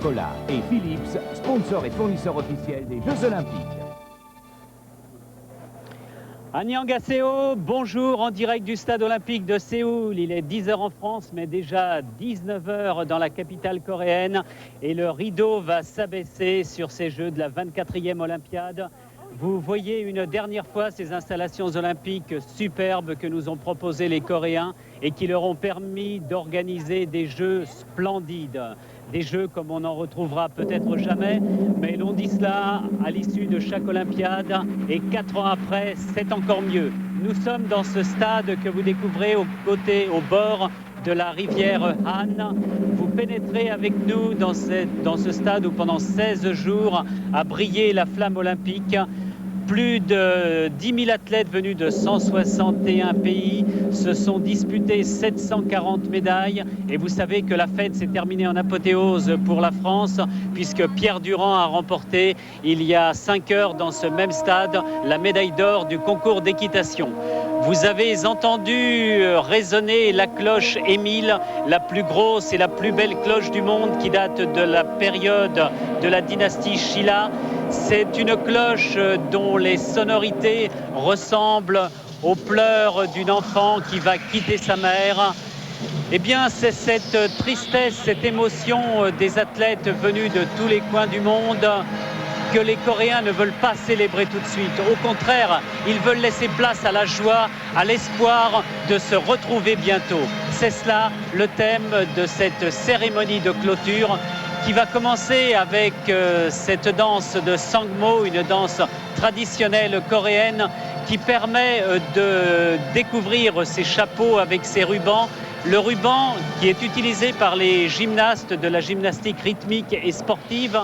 Coca-Cola et Philips, sponsors et fournisseurs officiels des Jeux Olympiques. Annyeonghaseyo, bonjour en direct du stade olympique de Séoul. Il est 10 h en France, mais déjà 19 h dans la capitale coréenne. Et le rideau va s'abaisser sur ces Jeux de la 24e Olympiade. Vous voyez une dernière fois ces installations olympiques superbes que nous ont proposées les Coréens et qui leur ont permis d'organiser des Jeux splendides. Des Jeux comme on n'en retrouvera peut-être jamais, mais l'on dit cela à l'issue de chaque Olympiade et 4 ans après, c'est encore mieux. Nous sommes dans ce stade que vous découvrez au bord de la rivière Han. Vous pénétrez avec nous dans ce stade où pendant 16 jours a brillé la flamme olympique. Plus de 10 000 athlètes venus de 161 pays se sont disputés 740 médailles. Et vous savez que la fête s'est terminée en apothéose pour la France, puisque Pierre Durand a remporté, il y a 5 heures dans ce même stade, la médaille d'or du concours d'équitation. Vous avez entendu résonner la cloche Émile, la plus grosse et la plus belle cloche du monde qui date de la période de la dynastie Shilla. C'est une cloche dont les sonorités ressemblent aux pleurs d'une enfant qui va quitter sa mère. Eh bien, c'est cette tristesse, cette émotion des athlètes venus de tous les coins du monde que les Coréens ne veulent pas célébrer tout de suite. Au contraire, ils veulent laisser place à la joie, à l'espoir de se retrouver bientôt. C'est cela le thème de cette cérémonie de clôture qui va commencer avec cette danse de Sangmo, une danse traditionnelle coréenne qui permet de découvrir ces chapeaux avec ces rubans. Le ruban qui est utilisé par les gymnastes de la gymnastique rythmique et sportive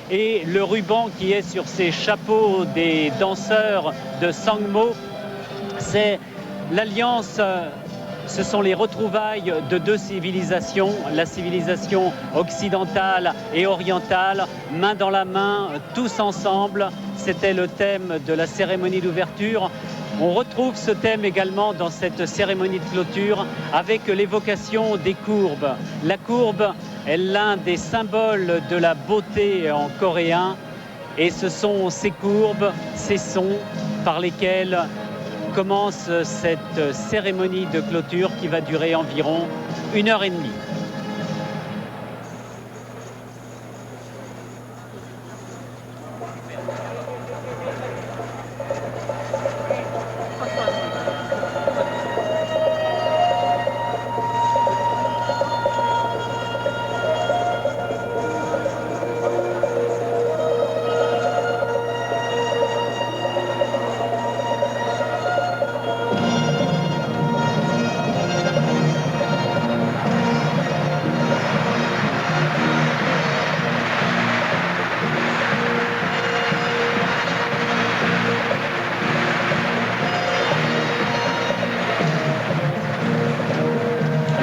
et le ruban qui est sur ces chapeaux des danseurs de Sangmo, c'est l'alliance. Ce sont les retrouvailles de deux civilisations, la civilisation occidentale et orientale, main dans la main, tous ensemble. C'était le thème de la cérémonie d'ouverture. On retrouve ce thème également dans cette cérémonie de clôture avec l'évocation des courbes. La courbe est l'un des symboles de la beauté en coréen et ce sont ces courbes, ces sons par lesquels commence cette cérémonie de clôture qui va durer environ 1h30.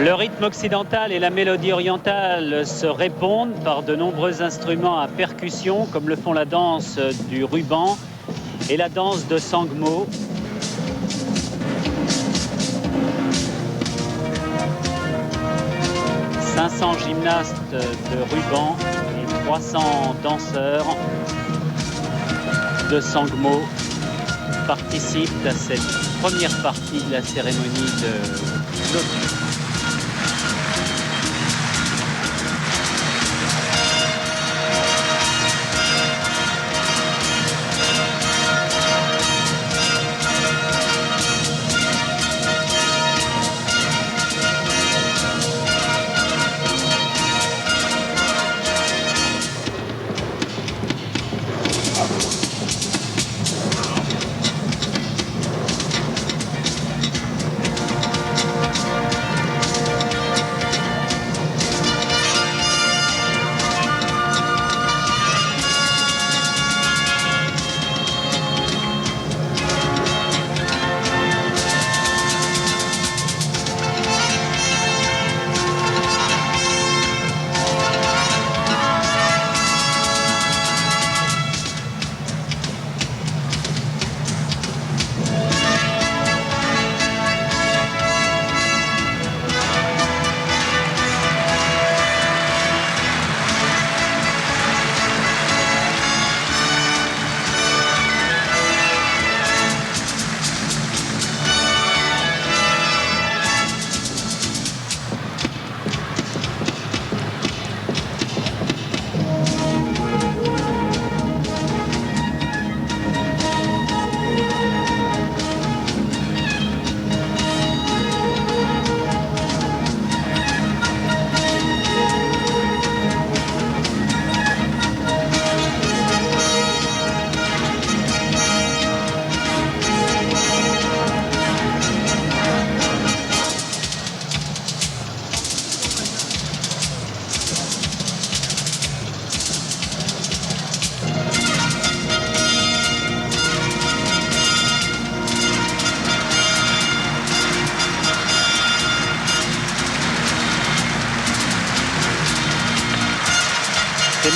Le rythme occidental et la mélodie orientale se répondent par de nombreux instruments à percussion, comme le font la danse du ruban et la danse de Sangmo. « 500 gymnastes de ruban et 300 danseurs de Sangmo participent à cette première partie de la cérémonie de clôture.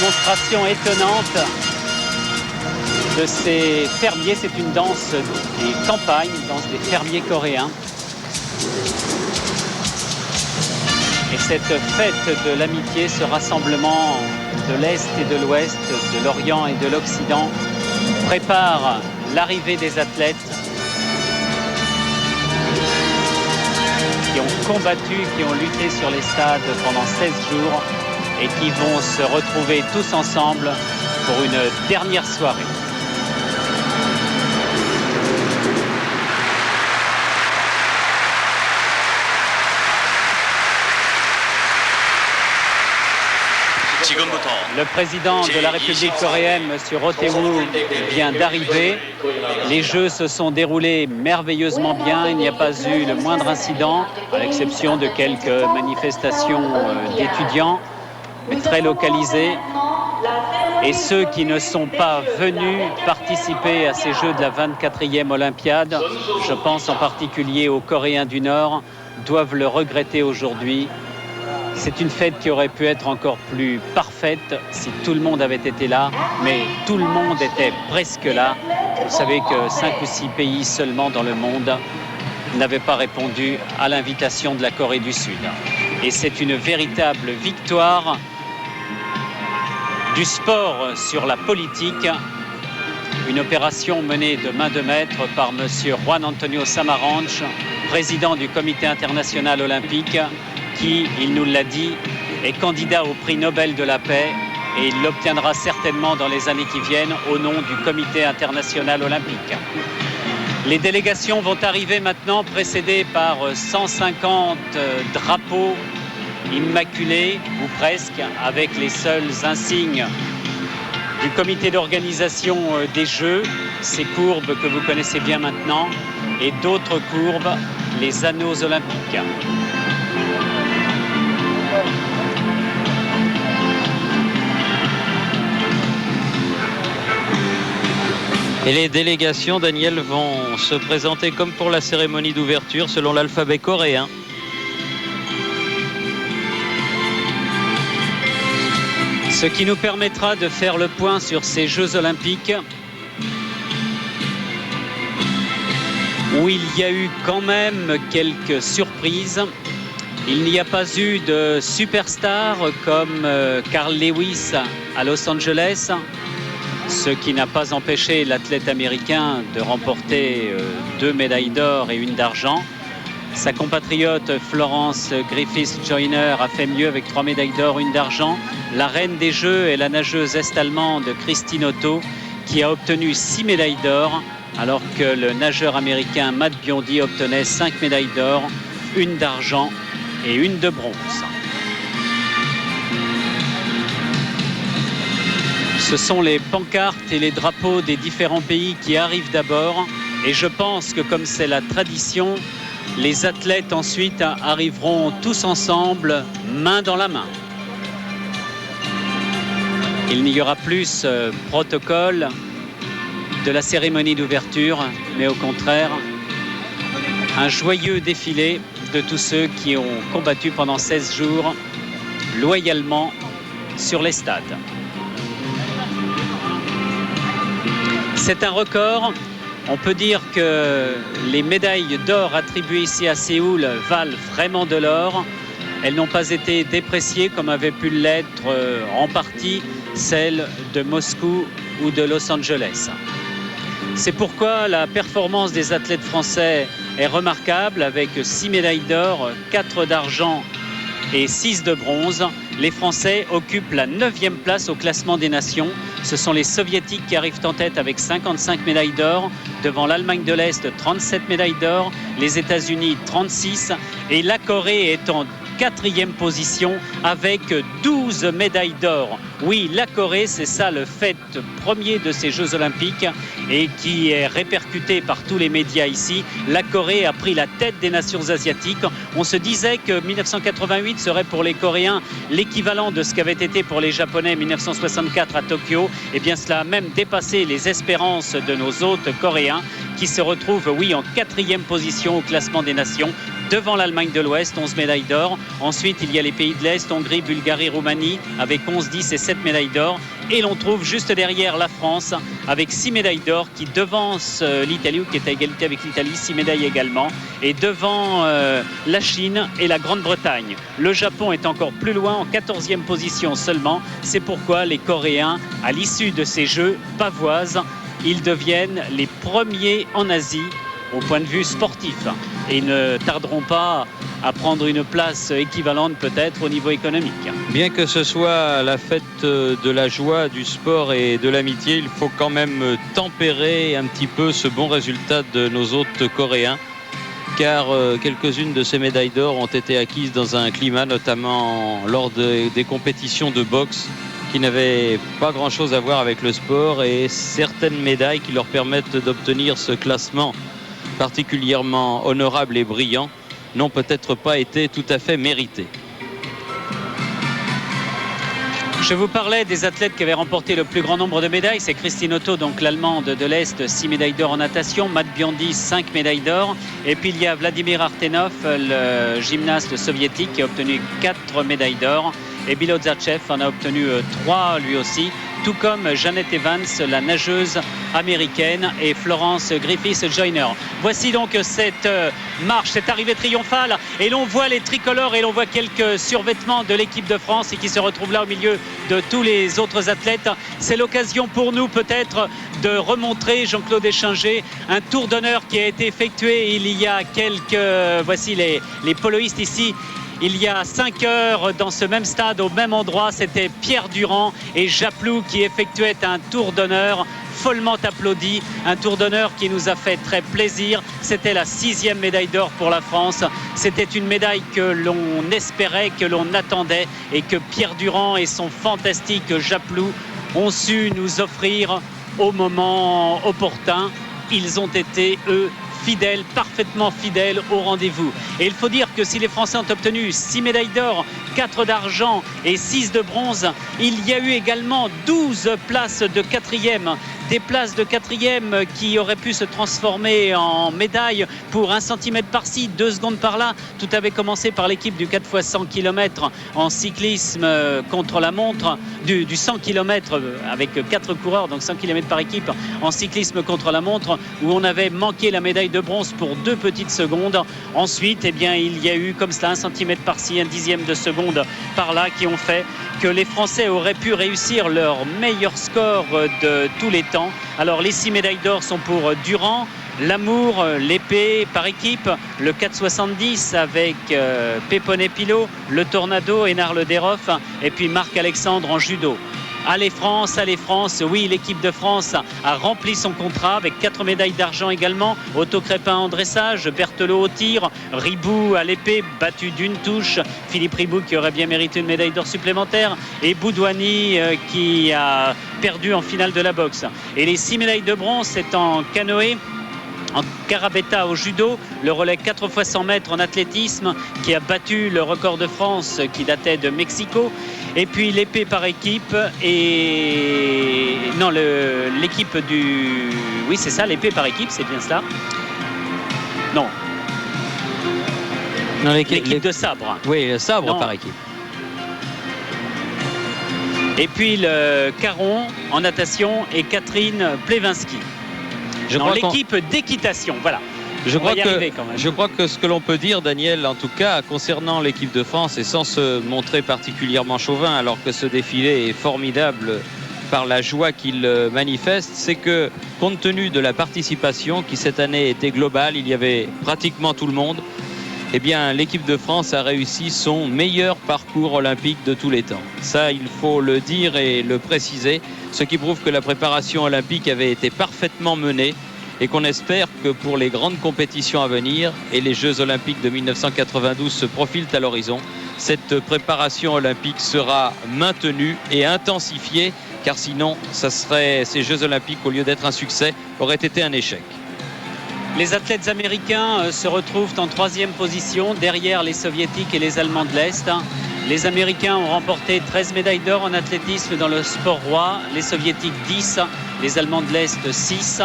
démonstration étonnante de ces fermiers. C'est une danse des campagnes, une danse des fermiers coréens. Et cette fête de l'amitié, ce rassemblement de l'Est et de l'Ouest, de l'Orient et de l'Occident, prépare l'arrivée des athlètes qui ont combattu, qui ont lutté sur les stades pendant 16 jours et qui vont se retrouver tous ensemble pour une dernière soirée. Le président de la République coréenne, M. Roh Tae-woo, vient d'arriver. Les Jeux se sont déroulés merveilleusement bien. Il n'y a pas eu le moindre incident, à l'exception de quelques manifestations d'étudiants, mais très localisées. Et ceux qui ne sont pas venus participer à ces Jeux de la 24e Olympiade, je pense en particulier aux Coréens du Nord, doivent le regretter aujourd'hui. C'est une fête qui aurait pu être encore plus parfaite si tout le monde avait été là, mais tout le monde était presque là. Vous savez que 5 ou 6 pays seulement dans le monde n'avaient pas répondu à l'invitation de la Corée du Sud. Et c'est une véritable victoire du sport sur la politique, une opération menée de main de maître par M. Juan Antonio Samaranch, président du Comité international olympique, qui, il nous l'a dit, est candidat au prix Nobel de la paix et il l'obtiendra certainement dans les années qui viennent au nom du Comité international olympique. Les délégations vont arriver maintenant précédées par 150 drapeaux immaculés, ou presque, avec les seuls insignes du comité d'organisation des Jeux, ces courbes que vous connaissez bien maintenant, et d'autres courbes, les anneaux olympiques. Et les délégations, Daniel, vont se présenter comme pour la cérémonie d'ouverture selon l'alphabet coréen. Ce qui nous permettra de faire le point sur ces Jeux olympiques où il y a eu quand même quelques surprises. Il n'y a pas eu de superstars comme Carl Lewis à Los Angeles, ce qui n'a pas empêché l'athlète américain de remporter 2 médailles d'or et 1 d'argent. Sa compatriote Florence Griffiths-Joyner a fait mieux avec 3 médailles d'or, 1 d'argent. La reine des Jeux est la nageuse est-allemande Christine Otto qui a obtenu 6 médailles d'or, alors que le nageur américain Matt Biondi obtenait 5 médailles d'or, 1 d'argent et 1 de bronze. Ce sont les pancartes et les drapeaux des différents pays qui arrivent d'abord. Et je pense que comme c'est la tradition, les athlètes ensuite arriveront tous ensemble, main dans la main. Il n'y aura plus ce protocole de la cérémonie d'ouverture, mais au contraire, un joyeux défilé de tous ceux qui ont combattu pendant 16 jours loyalement sur les stades. C'est un record. On peut dire que les médailles d'or attribuées ici à Séoul valent vraiment de l'or. Elles n'ont pas été dépréciées comme avaient pu l'être en partie celles de Moscou ou de Los Angeles. C'est pourquoi la performance des athlètes français est remarquable avec 6 médailles d'or, 4 d'argent et 6 de bronze. Les Français occupent la 9e place au classement des nations. Ce sont les Soviétiques qui arrivent en tête avec 55 médailles d'or, devant l'Allemagne de l'Est 37 médailles d'or, les États-Unis 36 et la Corée est en 4e position avec 12 médailles d'or. Oui, la Corée, c'est ça le fait premier de ces Jeux Olympiques et qui est répercuté par tous les médias ici. La Corée a pris la tête des nations asiatiques. On se disait que 1988 serait pour les Coréens l'équivalent de ce qu'avait été pour les Japonais 1964 à Tokyo. Eh bien, cela a même dépassé les espérances de nos hôtes coréens qui se retrouvent, oui, en 4e position au classement des nations, devant l'Allemagne de l'Ouest, 11 médailles d'or. Ensuite, il y a les pays de l'Est, Hongrie, Bulgarie, Roumanie, avec 11, 10 et 7 7 médailles d'or. Et l'on trouve juste derrière la France avec 6 médailles d'or qui devance l'Italie, ou qui est à égalité avec l'Italie, 6 médailles également. Et devant la Chine et la Grande-Bretagne. Le Japon est encore plus loin, en 14e position seulement. C'est pourquoi les Coréens, à l'issue de ces Jeux pavoises, ils deviennent les premiers en Asie au point de vue sportif. Et ils ne tarderont pas à prendre une place équivalente peut-être au niveau économique. Bien que ce soit la fête de la joie, du sport et de l'amitié, il faut quand même tempérer un petit peu ce bon résultat de nos hôtes coréens, car quelques-unes de ces médailles d'or ont été acquises dans un climat, notamment lors des compétitions de boxe, qui n'avaient pas grand-chose à voir avec le sport, et certaines médailles qui leur permettent d'obtenir ce classement particulièrement honorable et brillant n'ont peut-être pas été tout à fait méritées. Je vous parlais des athlètes qui avaient remporté le plus grand nombre de médailles. C'est Christine Otto, donc l'Allemande de l'Est, 6 médailles d'or en natation. Matt Biondi, 5 médailles d'or. Et puis il y a Vladimir Artenov, le gymnaste soviétique, qui a obtenu 4 médailles d'or. Et Bilo Zachev en a obtenu 3 lui aussi, tout comme Janet Evans, la nageuse américaine, et Florence Griffiths-Joyner. Voici donc cette marche, cette arrivée triomphale, et l'on voit les tricolores et l'on voit quelques survêtements de l'équipe de France et qui se retrouvent là au milieu de tous les autres athlètes. C'est l'occasion pour nous peut-être de remontrer, Jean-Claude Échinger, un tour d'honneur qui a été effectué il y a quelques... Voici les poloistes ici. Il y a 5 heures, dans ce même stade, au même endroit, c'était Pierre Durand et Japlou qui effectuaient un tour d'honneur follement applaudi, un tour d'honneur qui nous a fait très plaisir. C'était la 6e médaille d'or pour la France. C'était une médaille que l'on espérait, que l'on attendait, et que Pierre Durand et son fantastique Japlou ont su nous offrir au moment opportun. Ils ont été, eux, fidèles, parfaitement fidèles au rendez-vous. Et il faut dire que si les Français ont obtenu 6 médailles d'or, 4 d'argent et 6 de bronze, il y a eu également 12 places de 4e. Des places de 4e qui auraient pu se transformer en médailles pour 1 centimètre par-ci, 2 secondes par-là. Tout avait commencé par l'équipe du 4 x 100 km en cyclisme contre la montre, du 100 km avec 4 coureurs, donc 100 km par équipe en cyclisme contre la montre, où on avait manqué la médaille de bronze pour 2 petites secondes. Ensuite, eh bien, il y a eu comme cela 1 centimètre par-ci, 1/10 de seconde par-là, qui ont fait que les Français auraient pu réussir leur meilleur score de tous les temps. Alors les 6 médailles d'or sont pour Durand, l'amour, l'épée par équipe, le 4,70 avec Pépone Pilot, le Tornado, Hénard Lederoff, et puis Marc-Alexandre en judo. Allez France, oui, l'équipe de France a rempli son contrat avec 4 médailles d'argent également. Otto Crépin en dressage, Berthelot au tir, Ribou à l'épée, battu d'une touche. Philippe Ribou qui aurait bien mérité une médaille d'or supplémentaire, et Boudouani qui a perdu en finale de la boxe. Et les 6 médailles de bronze, c'est en canoë, en Carabetta au judo, le relais 4 x 100 mètres en athlétisme qui a battu le record de France qui datait de Mexico, et puis l'épée par équipe et... non, l'équipe du... Oui, c'est ça, l'épée par équipe, c'est bien cela. Non. L'équipe de sabre. Oui, le sabre non. Par équipe. Et puis le Caron en natation et Catherine Plevinski. Dans l'équipe d'équitation, voilà. Je crois que ce que l'on peut dire, Daniel, en tout cas, concernant l'équipe de France, et sans se montrer particulièrement chauvin, alors que ce défilé est formidable par la joie qu'il manifeste, c'est que, compte tenu de la participation qui cette année était globale, il y avait pratiquement tout le monde, eh bien, l'équipe de France a réussi son meilleur parcours olympique de tous les temps. Ça, il faut le dire et le préciser, ce qui prouve que la préparation olympique avait été parfaitement menée, et qu'on espère que pour les grandes compétitions à venir, et les Jeux Olympiques de 1992 se profilent à l'horizon, cette préparation olympique sera maintenue et intensifiée, car sinon, ces Jeux Olympiques, au lieu d'être un succès, auraient été un échec. Les athlètes américains se retrouvent en 3e position, derrière les Soviétiques et les Allemands de l'Est. Les Américains ont remporté 13 médailles d'or en athlétisme dans le sport roi, les Soviétiques 10, les Allemands de l'Est 6.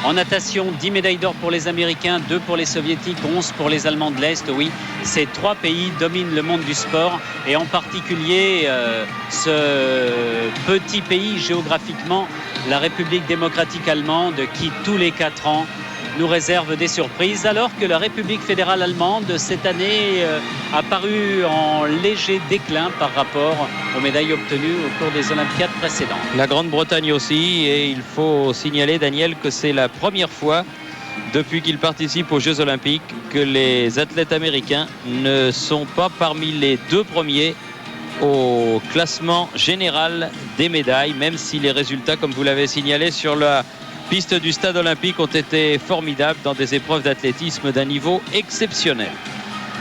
En natation, 10 médailles d'or pour les Américains, 2 pour les Soviétiques, 11 pour les Allemands de l'Est. Oui, ces 3 pays dominent le monde du sport et en particulier ce petit pays géographiquement, la République démocratique allemande, qui tous les 4 ans nous réserve des surprises, alors que la République fédérale allemande cette année a paru en léger déclin par rapport aux médailles obtenues au cours des Olympiades précédentes. La Grande-Bretagne aussi, et il faut signaler, Daniel, que c'est la première fois depuis qu'ils participent aux Jeux Olympiques que les athlètes américains ne sont pas parmi les 2 premiers au classement général des médailles, même si les résultats, comme vous l'avez signalé, sur la piste du stade olympique ont été formidables dans des épreuves d'athlétisme d'un niveau exceptionnel.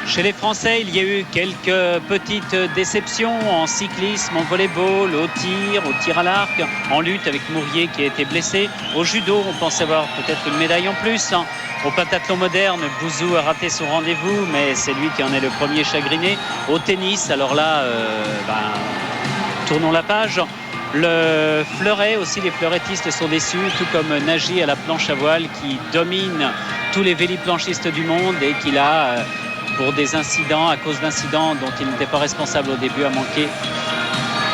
Chez les Français, il y a eu quelques petites déceptions en cyclisme, en volleyball, au tir à l'arc, en lutte avec Mourier qui a été blessé. Au judo, on pense avoir peut-être une médaille en plus. Au pentathlon moderne, Bouzou a raté son rendez-vous, mais c'est lui qui en est le premier chagriné. Au tennis, alors là, tournons la page. Le fleuret aussi, les fleurettistes sont déçus, tout comme Nagy à la planche à voile qui domine tous les véliplanchistes du monde et qui là, pour des incidents, à cause d'incidents dont il n'était pas responsable au début, a manqué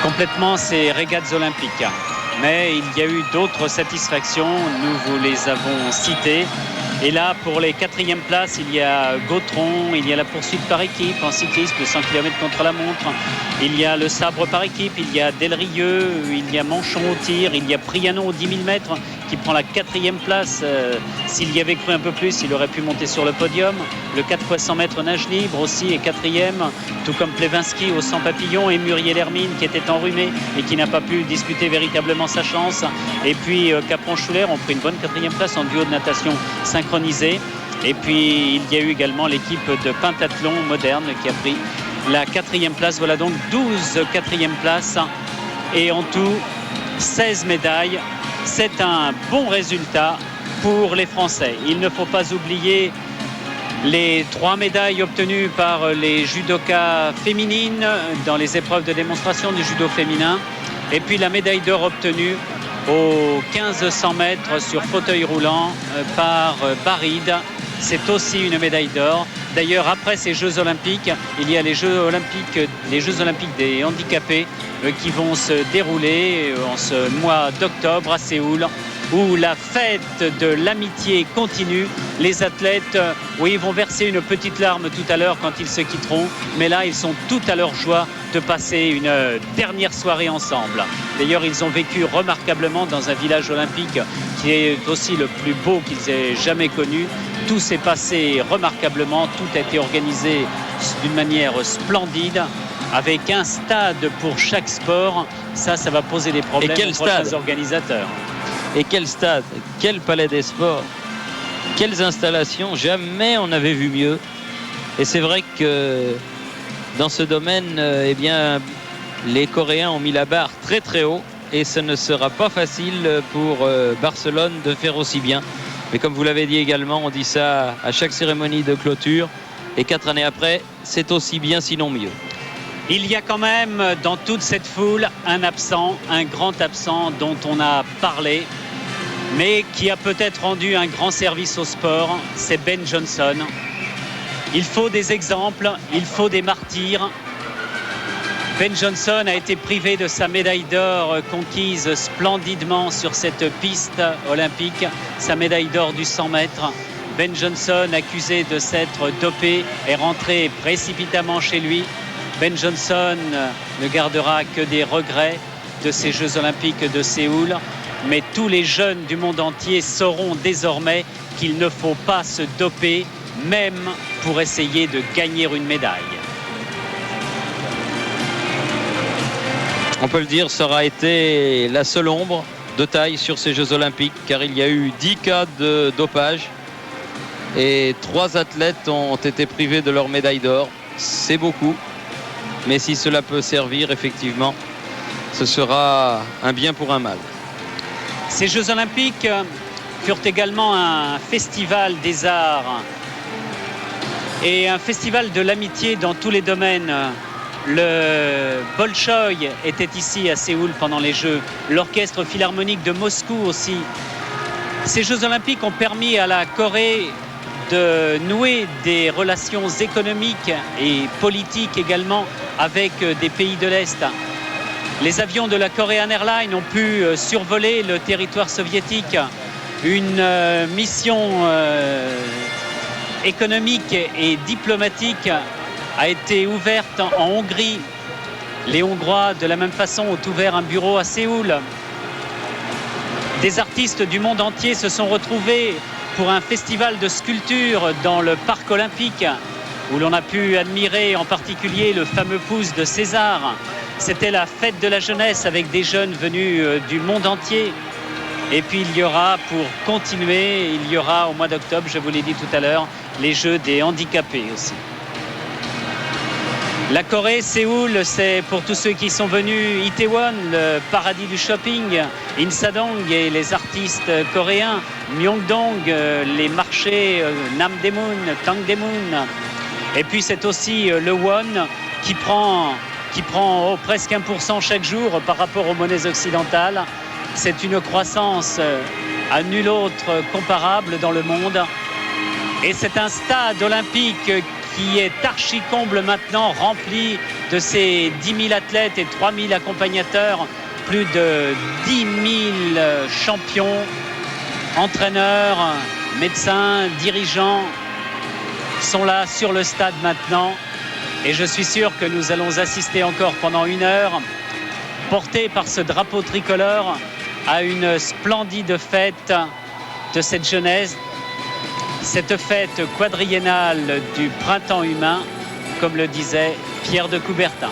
complètement ces régates olympiques. Mais il y a eu d'autres satisfactions, nous vous les avons citées. Et là, pour les 4e places, il y a Gautron, il y a la poursuite par équipe en cyclisme de 100 km contre la montre. Il y a le sabre par équipe, il y a Delrieux, il y a Manchon au tir, il y a Priano au 10 000 mètres qui prend la 4e place. S'il y avait cru un peu plus, il aurait pu monter sur le podium. Le 4 x 100 mètres nage libre aussi est 4e, tout comme Plevinski au 100 papillons et Muriel Hermine qui était enrhumé et qui n'a pas pu disputer véritablement sa chance. Et puis Capron-Schuller ont pris une bonne 4e place en duo de natation synchronisé. Et puis il y a eu également l'équipe de pentathlon moderne qui a pris la 4e place. Voilà donc 12 4e places et en tout 16 médailles. C'est un bon résultat pour les Français. Il ne faut pas oublier les 3 médailles obtenues par les judokas féminines dans les épreuves de démonstration du judo féminin. Et puis la médaille d'or obtenue aux 1500 mètres sur fauteuil roulant par Baride. C'est aussi une médaille d'or. D'ailleurs, après ces Jeux Olympiques, il y a les Jeux Olympiques des handicapés qui vont se dérouler en ce mois d'octobre à Séoul, où la fête de l'amitié continue. Les athlètes, oui, vont verser une petite larme tout à l'heure quand ils se quitteront, mais là, ils sont tout à leur joie de passer une dernière soirée ensemble. D'ailleurs, ils ont vécu remarquablement dans un village olympique qui est aussi le plus beau qu'ils aient jamais connu. Tout s'est passé remarquablement, tout a été organisé d'une manière splendide, avec un stade pour chaque sport. Ça va poser des problèmes aux prochains organisateurs. Et quel stade, quel palais des sports, quelles installations, jamais on n'avait vu mieux. Et c'est vrai que dans ce domaine, eh bien, les Coréens ont mis la barre très très haut et ce ne sera pas facile pour Barcelone de faire aussi bien. Mais comme vous l'avez dit également, on dit ça à chaque cérémonie de clôture et 4 années après, c'est aussi bien sinon mieux. Il y a quand même dans toute cette foule un absent, un grand absent dont on a parlé, mais qui a peut-être rendu un grand service au sport, c'est Ben Johnson. Il faut des exemples, il faut des martyrs. Ben Johnson a été privé de sa médaille d'or conquise splendidement sur cette piste olympique, sa médaille d'or du 100 mètres. Ben Johnson, accusé de s'être dopé, est rentré précipitamment chez lui. Ben Johnson ne gardera que des regrets de ces Jeux Olympiques de Séoul. Mais tous les jeunes du monde entier sauront désormais qu'il ne faut pas se doper, même pour essayer de gagner une médaille. On peut le dire, ça aura été la seule ombre de taille sur ces Jeux Olympiques, car il y a eu 10 cas de dopage et 3 athlètes ont été privés de leur médaille d'or. C'est beaucoup, mais si cela peut servir, effectivement, ce sera un bien pour un mal. Ces Jeux Olympiques furent également un festival des arts et un festival de l'amitié dans tous les domaines. Le Bolchoï était ici à Séoul pendant les Jeux, l'orchestre philharmonique de Moscou aussi Ces Jeux Olympiques ont permis à la Corée de nouer des relations économiques et politiques également avec des pays de l'Est. Les avions de la Korean Airlines ont pu survoler le territoire soviétique. Une mission économique et diplomatique a été ouverte en Hongrie. Les Hongrois, de la même façon, ont ouvert un bureau à Séoul. Des artistes du monde entier se sont retrouvés pour un festival de sculpture dans le parc olympique, où l'on a pu admirer en particulier le fameux pouce de César. C'était la fête de la jeunesse avec des jeunes venus du monde entier. Et puis il y aura, pour continuer, il y aura au mois d'octobre, je vous l'ai dit tout à l'heure, les Jeux des handicapés aussi. La Corée, Séoul, c'est pour tous ceux qui sont venus Itaewon, le paradis du shopping, Insadong et les artistes coréens, Myeongdong, les marchés Namdaemun, Tangdaemun. Et puis c'est aussi le won qui prend presque 1% chaque jour par rapport aux monnaies occidentales. C'est une croissance à nul autre comparable dans le monde. Et c'est un stade olympique qui est archi-comble maintenant, rempli de ces 10 000 athlètes et 3 000 accompagnateurs, plus de 10 000 champions, entraîneurs, médecins, dirigeants sont là sur le stade maintenant. Et je suis sûr que nous allons assister encore pendant 1 heure, portés par ce drapeau tricolore, à une splendide fête de cette jeunesse. Cette fête quadriennale du printemps humain, comme le disait Pierre de Coubertin.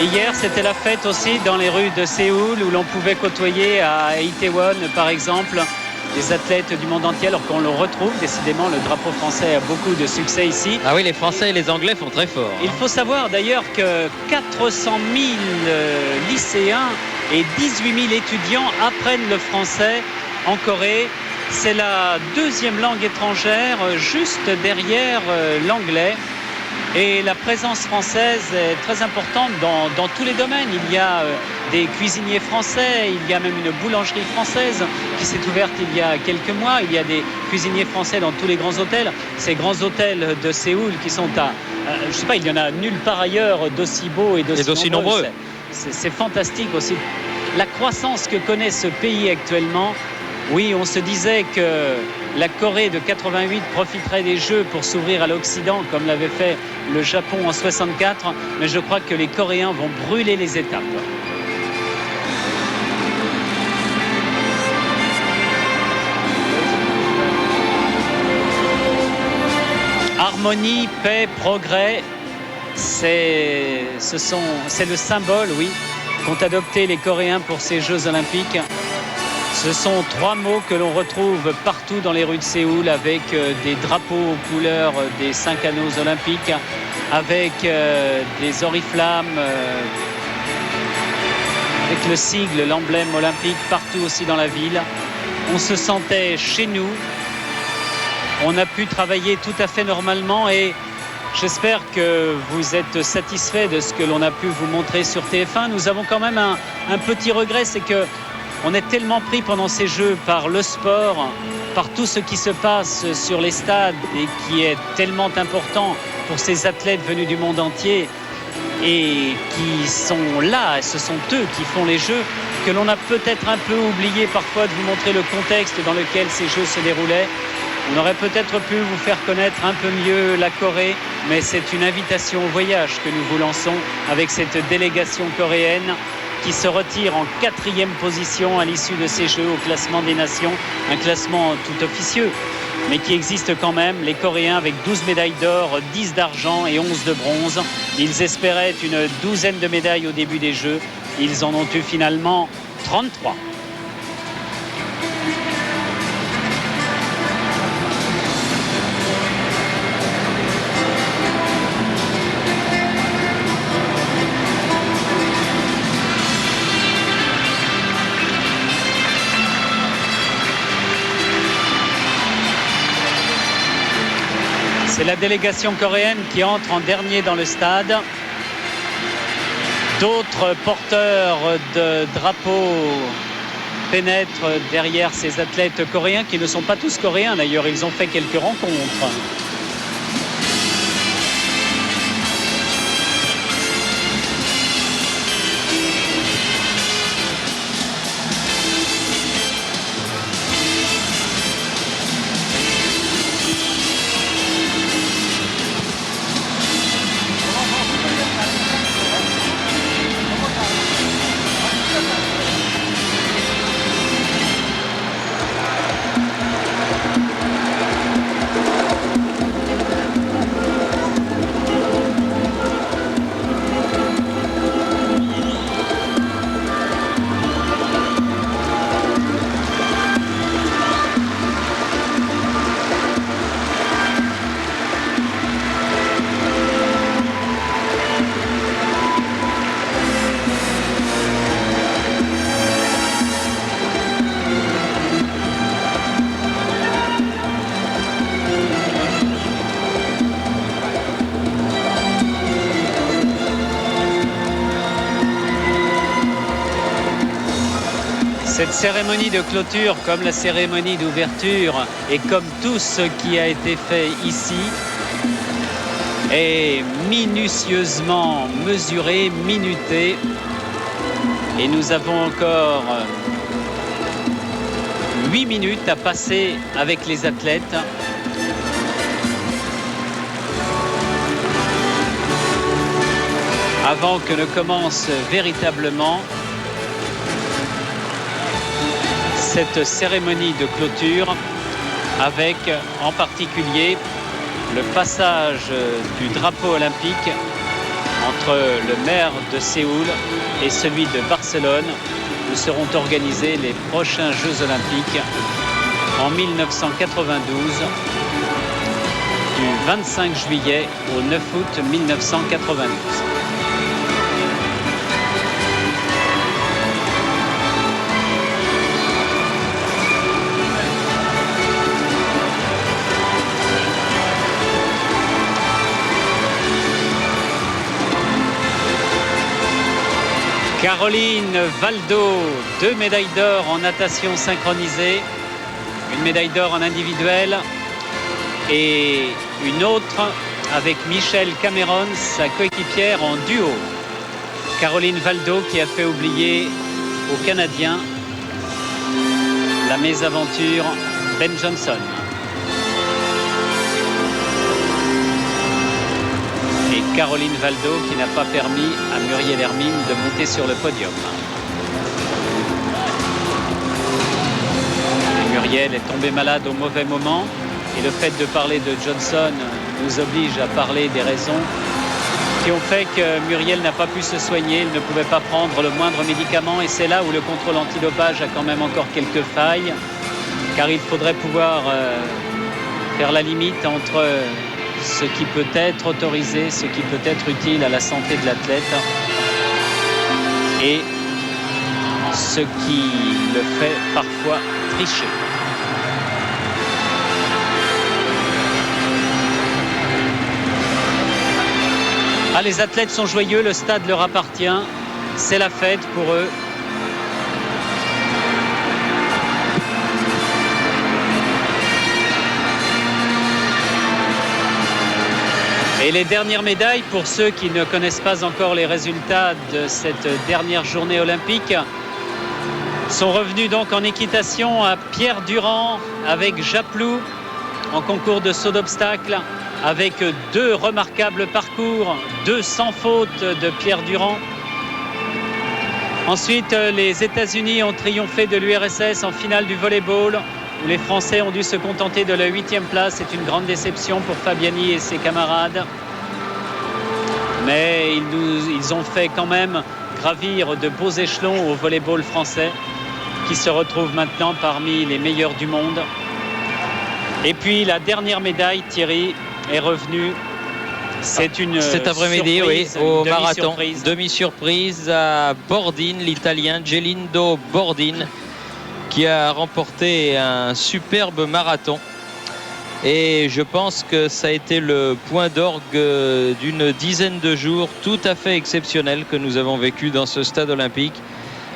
Hier, c'était la fête aussi dans les rues de Séoul, où l'on pouvait côtoyer à Itaewon, par exemple, des athlètes du monde entier, alors qu'on le retrouve. Décidément, le drapeau français a beaucoup de succès ici. Ah oui, les Français et les Anglais font très fort. Il faut savoir d'ailleurs que 400 000 lycéens et 18 000 étudiants apprennent le français en Corée. C'est la 2e langue étrangère, juste derrière l'anglais. Et la présence française est très importante dans tous les domaines. Il y a des cuisiniers français, il y a même une boulangerie française qui s'est ouverte il y a quelques mois. Il y a des cuisiniers français dans tous les grands hôtels. Ces grands hôtels de Séoul qui sont je sais pas, il y en a nulle part ailleurs d'aussi beaux et d'aussi nombreux. C'est fantastique aussi. La croissance que connaît ce pays actuellement, oui, on se disait que la Corée de 88 profiterait des Jeux pour s'ouvrir à l'Occident, comme l'avait fait le Japon en 64, mais je crois que les Coréens vont brûler les étapes. Harmonie, paix, progrès, c'est le symbole, oui, qu'ont adopté les Coréens pour ces Jeux Olympiques. Ce sont 3 mots que l'on retrouve partout dans les rues de Séoul, avec des drapeaux aux couleurs des 5 anneaux olympiques, avec des oriflammes, avec le sigle, l'emblème olympique partout aussi dans la ville. On se sentait chez nous. On a pu travailler tout à fait normalement et j'espère que vous êtes satisfaits de ce que l'on a pu vous montrer sur TF1. Nous avons quand même un petit regret, c'est que on est tellement pris pendant ces Jeux par le sport, par tout ce qui se passe sur les stades et qui est tellement important pour ces athlètes venus du monde entier et qui sont là, ce sont eux qui font les Jeux, que l'on a peut-être un peu oublié parfois de vous montrer le contexte dans lequel ces Jeux se déroulaient. On aurait peut-être pu vous faire connaître un peu mieux la Corée, mais c'est une invitation au voyage que nous vous lançons avec cette délégation coréenne qui se retire en 4e position à l'issue de ces Jeux au classement des nations. Un classement tout officieux, mais qui existe quand même. Les Coréens avec 12 médailles d'or, 10 d'argent et 11 de bronze. Ils espéraient une 12aine de médailles au début des Jeux. Ils en ont eu finalement 33. C'est la délégation coréenne qui entre en dernier dans le stade. D'autres porteurs de drapeaux pénètrent derrière ces athlètes coréens qui ne sont pas tous coréens d'ailleurs, ils ont fait quelques rencontres. Cette cérémonie de clôture, comme la cérémonie d'ouverture et comme tout ce qui a été fait ici, est minutieusement mesuré, minuté. Et nous avons encore 8 minutes à passer avec les athlètes. Avant que ne commence véritablement cette cérémonie de clôture, avec en particulier le passage du drapeau olympique entre le maire de Séoul et celui de Barcelone, où seront organisés les prochains Jeux olympiques en 1992, du 25 juillet au 9 août 1992. Caroline Valdo, 2 médailles d'or en natation synchronisée, une médaille d'or en individuel et une autre avec Michelle Cameron, sa coéquipière en duo. Caroline Valdo qui a fait oublier aux Canadiens la mésaventure Ben Johnson. Et Caroline Valdo qui n'a pas permis à Muriel Hermine de monter sur le podium. Et Muriel est tombée malade au mauvais moment et le fait de parler de Johnson nous oblige à parler des raisons qui ont fait que Muriel n'a pas pu se soigner, elle ne pouvait pas prendre le moindre médicament et c'est là où le contrôle antidopage a quand même encore quelques failles car il faudrait pouvoir faire la limite entre ce qui peut être autorisé, ce qui peut être utile à la santé de l'athlète et ce qui le fait parfois tricher. Ah, les athlètes sont joyeux, le stade leur appartient, c'est la fête pour eux. Et les dernières médailles, pour ceux qui ne connaissent pas encore les résultats de cette dernière journée olympique, sont revenus donc en équitation à Pierre Durand avec Japlou en concours de saut d'obstacle, avec 2 remarquables parcours, 2 sans faute de Pierre Durand. Ensuite, les États-Unis ont triomphé de l'URSS en finale du volleyball, où les Français ont dû se contenter de la 8e place. C'est une grande déception pour Fabiani et ses camarades. Mais ils ont fait quand même gravir de beaux échelons au volleyball français, qui se retrouve maintenant parmi les meilleurs du monde. Et puis la dernière médaille, Thierry, est revenue. C'est une cet après-midi, oui, au marathon. Demi-surprise. Demi-surprise à Bordin, l'Italien Gelindo Bordin, qui a remporté un superbe marathon. Et je pense que ça a été le point d'orgue d'une dizaine de jours tout à fait exceptionnels que nous avons vécu dans ce stade olympique,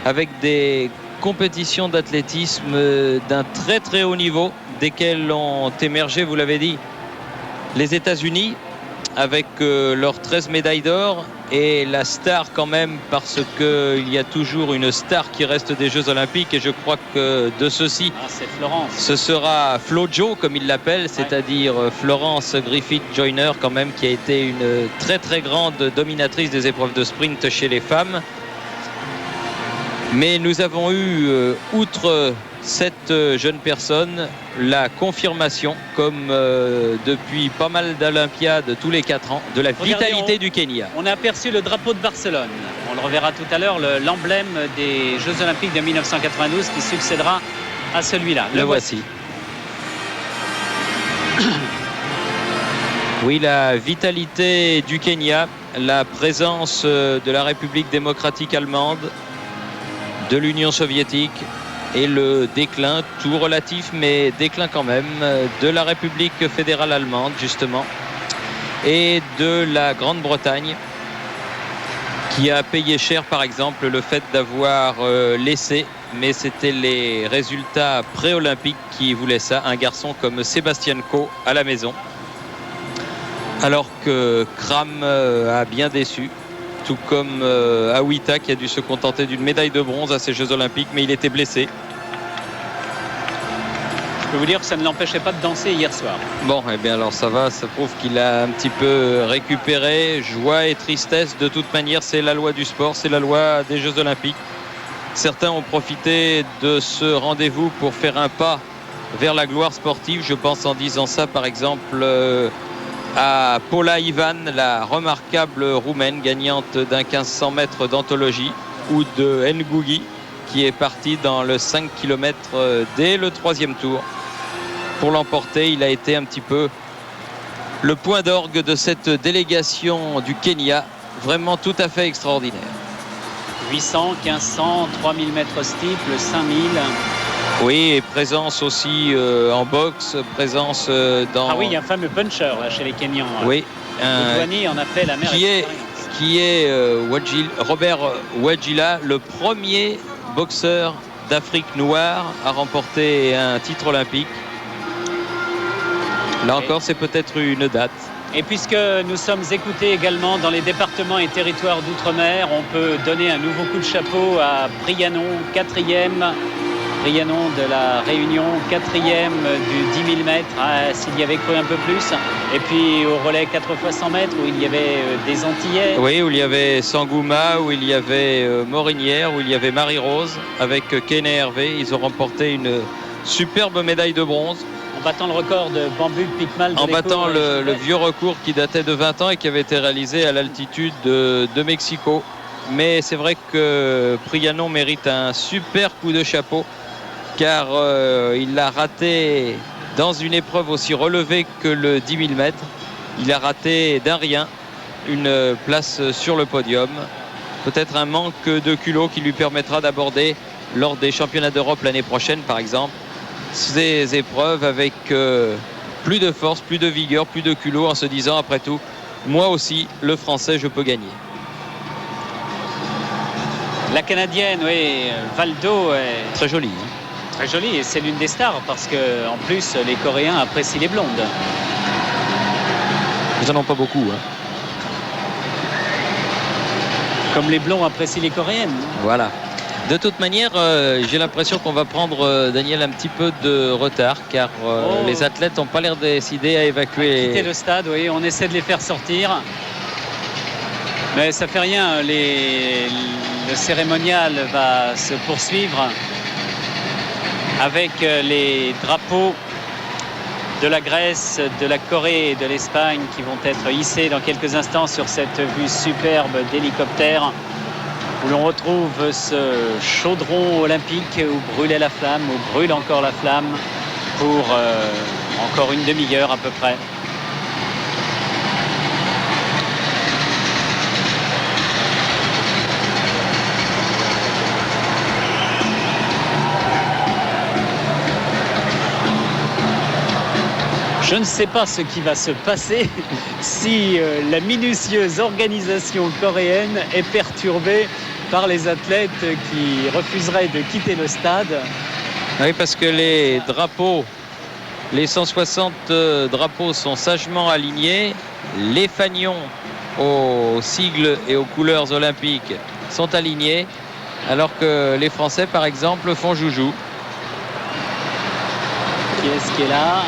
avec des compétitions d'athlétisme d'un très très haut niveau, desquelles ont émergé, vous l'avez dit, les États-Unis avec leurs 13 médailles d'or, et la star quand même, parce qu'il y a toujours une star qui reste des Jeux Olympiques, et je crois que de ceux-ci, c'est Florence. Ce sera Flojo, comme il l'appelle, c'est-à-dire Florence Griffith-Joyner quand même, qui a été une très très grande dominatrice des épreuves de sprint chez les femmes. Mais nous avons eu, outre cette jeune personne, la confirmation, comme depuis pas mal d'Olympiades tous les 4 ans, de la vitalité du Kenya. On a aperçu le drapeau de Barcelone. On le reverra tout à l'heure, l'emblème des Jeux Olympiques de 1992 qui succédera à celui-là. Le voici. Oui, la vitalité du Kenya, la présence de la République démocratique allemande, de l'Union soviétique, et le déclin, tout relatif, mais déclin quand même, de la République fédérale allemande, justement, et de la Grande-Bretagne, qui a payé cher, par exemple, le fait d'avoir laissé, mais c'était les résultats pré-olympiques qui voulaient ça, un garçon comme Sébastien Coe à la maison, alors que Kram a bien déçu, tout comme Awita, qui a dû se contenter d'une médaille de bronze à ces Jeux Olympiques, mais il était blessé. Je peux vous dire que ça ne l'empêchait pas de danser hier soir. Bon, eh bien alors ça va, ça prouve qu'il a un petit peu récupéré. Joie et tristesse, de toute manière, c'est la loi du sport, c'est la loi des Jeux Olympiques. Certains ont profité de ce rendez-vous pour faire un pas vers la gloire sportive. Je pense en disant ça, par exemple, à Paula Ivan, la remarquable roumaine gagnante d'un 1500 mètres d'anthologie, ou de Ngugi, qui est parti dans le 5 km dès le 3e tour. Pour l'emporter, il a été un petit peu le point d'orgue de cette délégation du Kenya, vraiment tout à fait extraordinaire. 800, 1500, 3000 mètres steeple, 5000. Oui, et présence aussi en boxe, présence dans... Ah oui, il y a un fameux puncher là, chez les Kenyans. Oui. Douani en a fait la mère qui est Robert Wajila, le premier boxeur d'Afrique noire à remporter un titre olympique. Là encore, c'est peut-être une date. Et puisque nous sommes écoutés également dans les départements et territoires d'outre-mer, on peut donner un nouveau coup de chapeau à Brianon, 4e. Brianon de la Réunion, 4e du 10 000 mètres, s'il y avait cru un peu plus. Et puis au relais 4 x 100 mètres, où il y avait des Antillais. Oui, où il y avait Sangouma, où il y avait Morinière, où il y avait Marie-Rose, avec Kene Hervé. Ils ont remporté une superbe médaille de bronze. En battant le record de Bambu Picmal. En battant le vieux record qui datait de 20 ans et qui avait été réalisé à l'altitude de Mexico. Mais c'est vrai que Brianon mérite un super coup de chapeau, car il l'a raté dans une épreuve aussi relevée que le 10 000 mètres. Il a raté d'un rien une place sur le podium. Peut-être un manque de culot qui lui permettra d'aborder lors des championnats d'Europe l'année prochaine, par exemple, ces épreuves avec plus de force, plus de vigueur, plus de culot, en se disant après tout, moi aussi, le Français, je peux gagner. La Canadienne, oui, Valdo est très jolie. Hein. Très jolie, et c'est l'une des stars parce que en plus les Coréens apprécient les blondes. Ils n'en ont pas beaucoup. Hein. Comme les blonds apprécient les Coréennes. Voilà. De toute manière, j'ai l'impression qu'on va prendre, Daniel, un petit peu de retard, car les athlètes n'ont pas l'air décidés à évacuer. Quitter le stade, oui, on essaie de les faire sortir. Mais ça fait rien, le cérémonial va se poursuivre avec les drapeaux de la Grèce, de la Corée et de l'Espagne qui vont être hissés dans quelques instants sur cette vue superbe d'hélicoptère où l'on retrouve ce chaudron olympique où brûlait la flamme, où brûle encore la flamme pour encore une demi-heure à peu près. Je ne sais pas ce qui va se passer si la minutieuse organisation coréenne est perturbée par les athlètes qui refuseraient de quitter le stade. Oui, parce que les drapeaux, les 160 drapeaux sont sagement alignés. Les fanions aux sigles et aux couleurs olympiques sont alignés, alors que les Français, par exemple, font joujou. Qui est-ce qui est là ?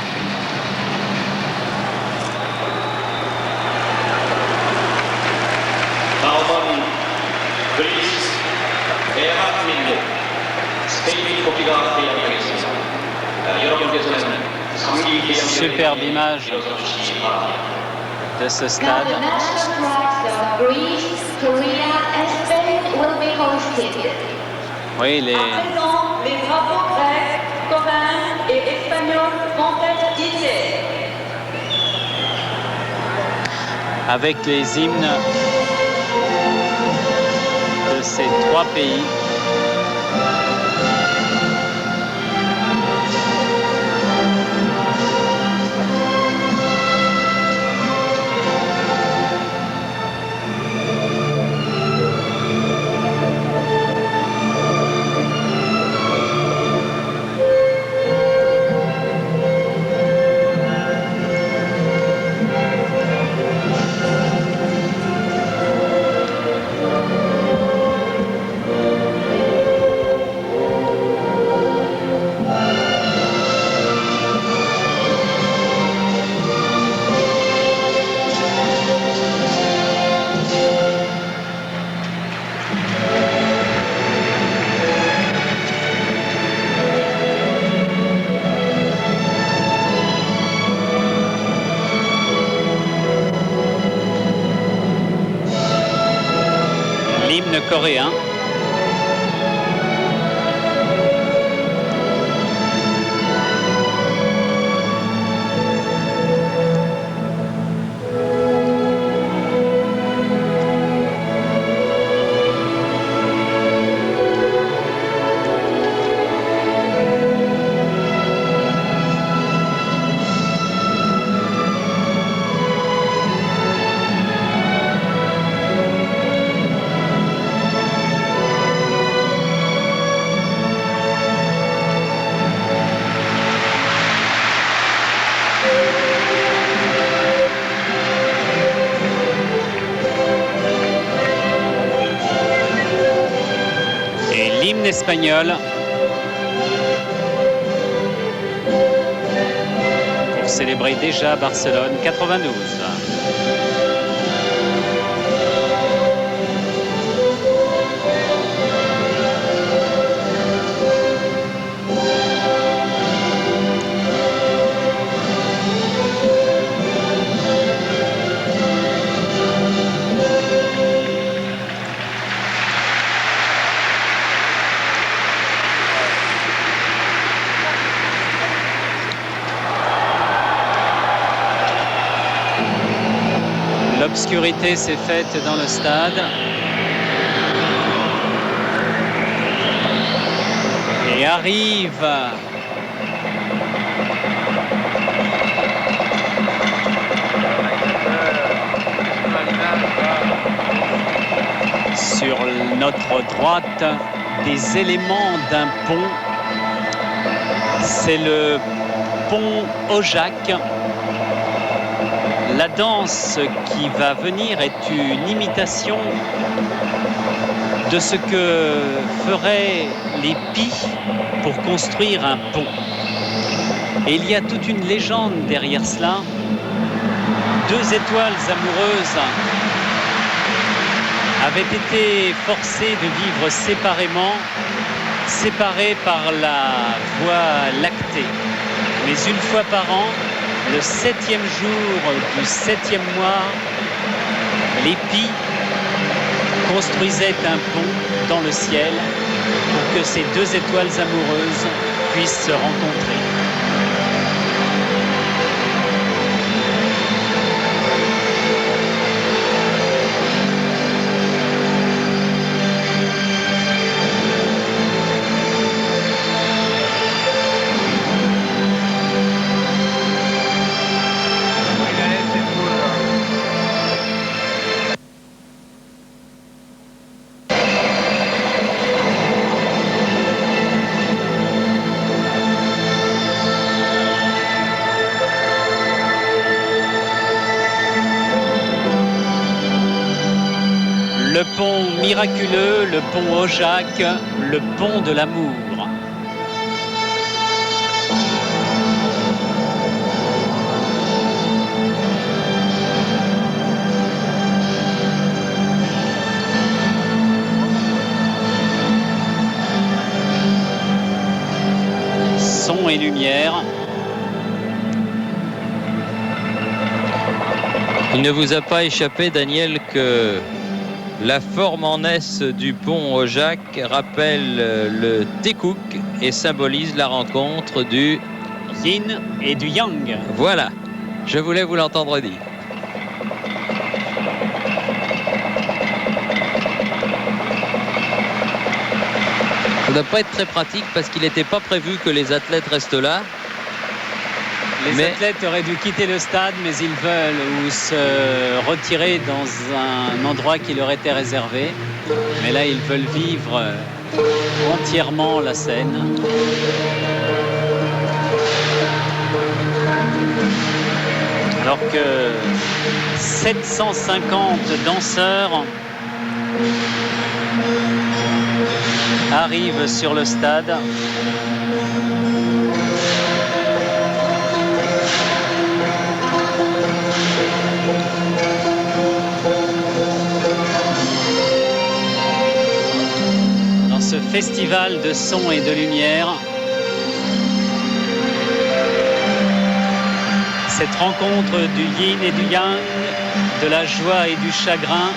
Superbe image de ce stade. Oui, les drapeaux grecs, coréens et espagnols vont être hissés. Avec les hymnes de ces trois pays. L'hymne coréen. L'hymne espagnol pour célébrer déjà Barcelone 92. L'obscurité s'est faite dans le stade. Et arrive sur notre droite des éléments d'un pont. C'est le pont Ojac. La danse qui va venir est une imitation de ce que feraient les Pis pour construire un pont. Et il y a toute une légende derrière cela. Deux étoiles amoureuses avaient été forcés de vivre séparément, séparés par la voie lactée. Mais une fois par an, le 7e jour du 7e mois, les Pi construisaient un pont dans le ciel pour que ces deux étoiles amoureuses puissent se rencontrer. Le pont miraculeux, le pont Ojac, le pont de l'amour. Son et lumière. Il ne vous a pas échappé, Daniel, que la forme en S du pont Ojac rappelle le Tekouk et symbolise la rencontre du Yin et du Yang. Voilà, je voulais vous l'entendre dire. Ça ne doit pas être très pratique parce qu'il n'était pas prévu que les athlètes restent là. Les athlètes auraient dû quitter le stade, mais ils veulent ou se retirer dans un endroit qui leur était réservé. Mais là, ils veulent vivre entièrement la scène. Alors que 750 danseurs arrivent sur le stade. Dans ce festival de son et de lumière, cette rencontre du yin et du yang, de la joie et du chagrin,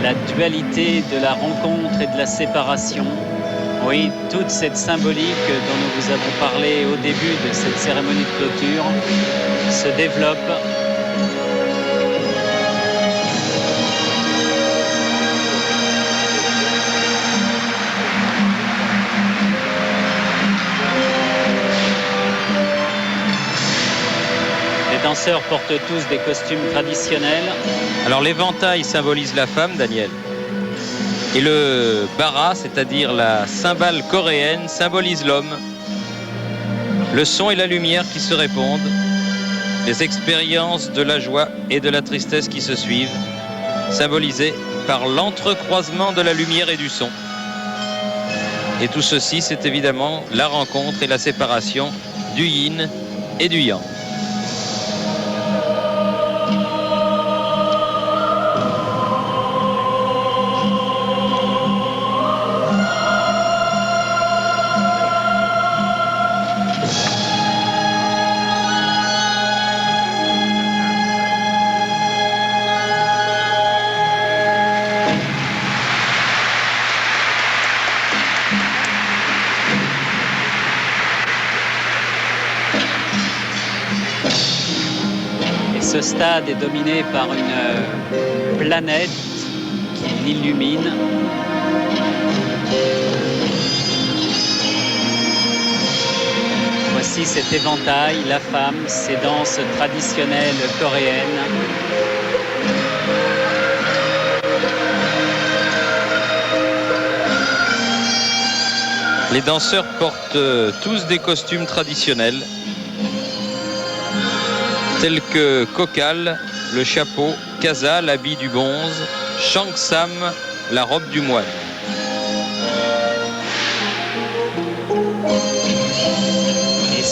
la dualité de la rencontre et de la séparation. Oui, toute cette symbolique dont nous vous avons parlé au début de cette cérémonie de clôture se développe. Les danseurs portent tous des costumes traditionnels. Alors l'éventail symbolise la femme, Daniel. Et le bara, c'est-à-dire la cymbale coréenne, symbolise l'homme. Le son et la lumière qui se répondent. Les expériences de la joie et de la tristesse qui se suivent, symbolisées par l'entrecroisement de la lumière et du son. Et tout ceci, c'est évidemment la rencontre et la séparation du yin et du yang. Ce stade est dominé par une planète qui l'illumine. Voici cet éventail, la femme, ces danses traditionnelles coréennes. Les danseurs portent tous des costumes traditionnels, tels que Kokal, le chapeau, Kaza, l'habit du bonze, Shangsam, la robe du moine.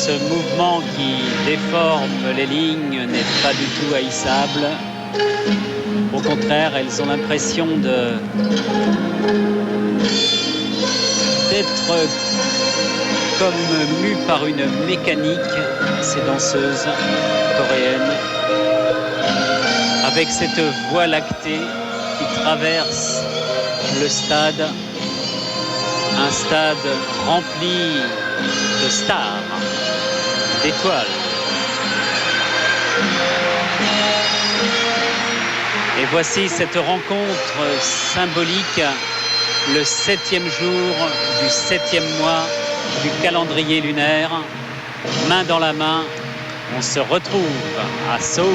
ce mouvement qui déforme les lignes n'est pas du tout haïssable. Au contraire, elles ont l'impression d'être comme mues par une mécanique, ces danseuses coréennes, avec cette voie lactée qui traverse le stade, un stade rempli de stars, d'étoiles. Et voici cette rencontre symbolique, le 7e jour du 7e mois du calendrier lunaire. Main dans la main, on se retrouve à Séoul.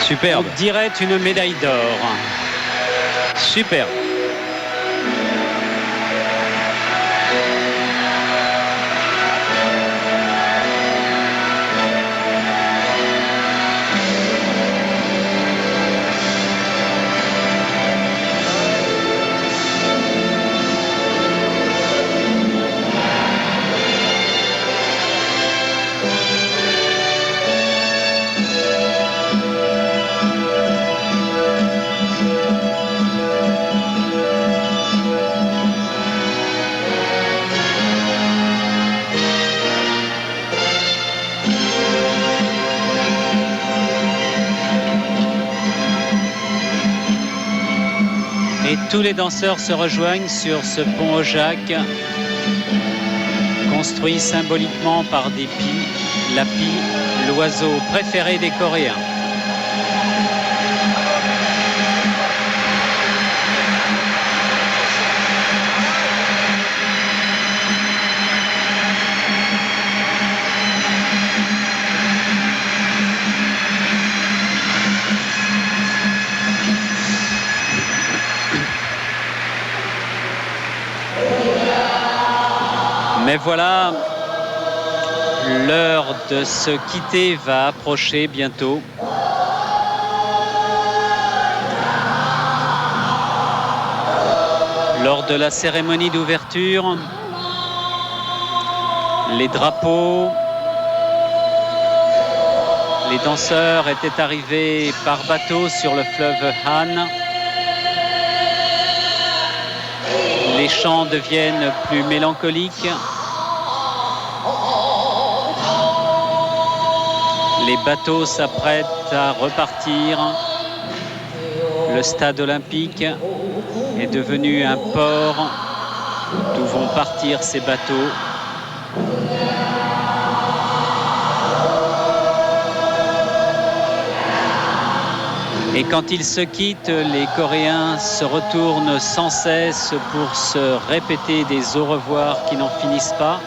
Superbe. On dirait une médaille d'or. Superbe. Et tous les danseurs se rejoignent sur ce pont aux Jacques, construit symboliquement par des pies, la pie, l'oiseau préféré des Coréens. Mais voilà, l'heure de se quitter va approcher bientôt. Lors de la cérémonie d'ouverture, les drapeaux, les danseurs étaient arrivés par bateau sur le fleuve Han. Les chants deviennent plus mélancoliques. Les bateaux s'apprêtent à repartir. Le stade olympique est devenu un port d'où vont partir ces bateaux. Et Et quand ils se quittent, les Coréens se retournent sans cesse pour se répéter des au revoir qui n'en finissent pas.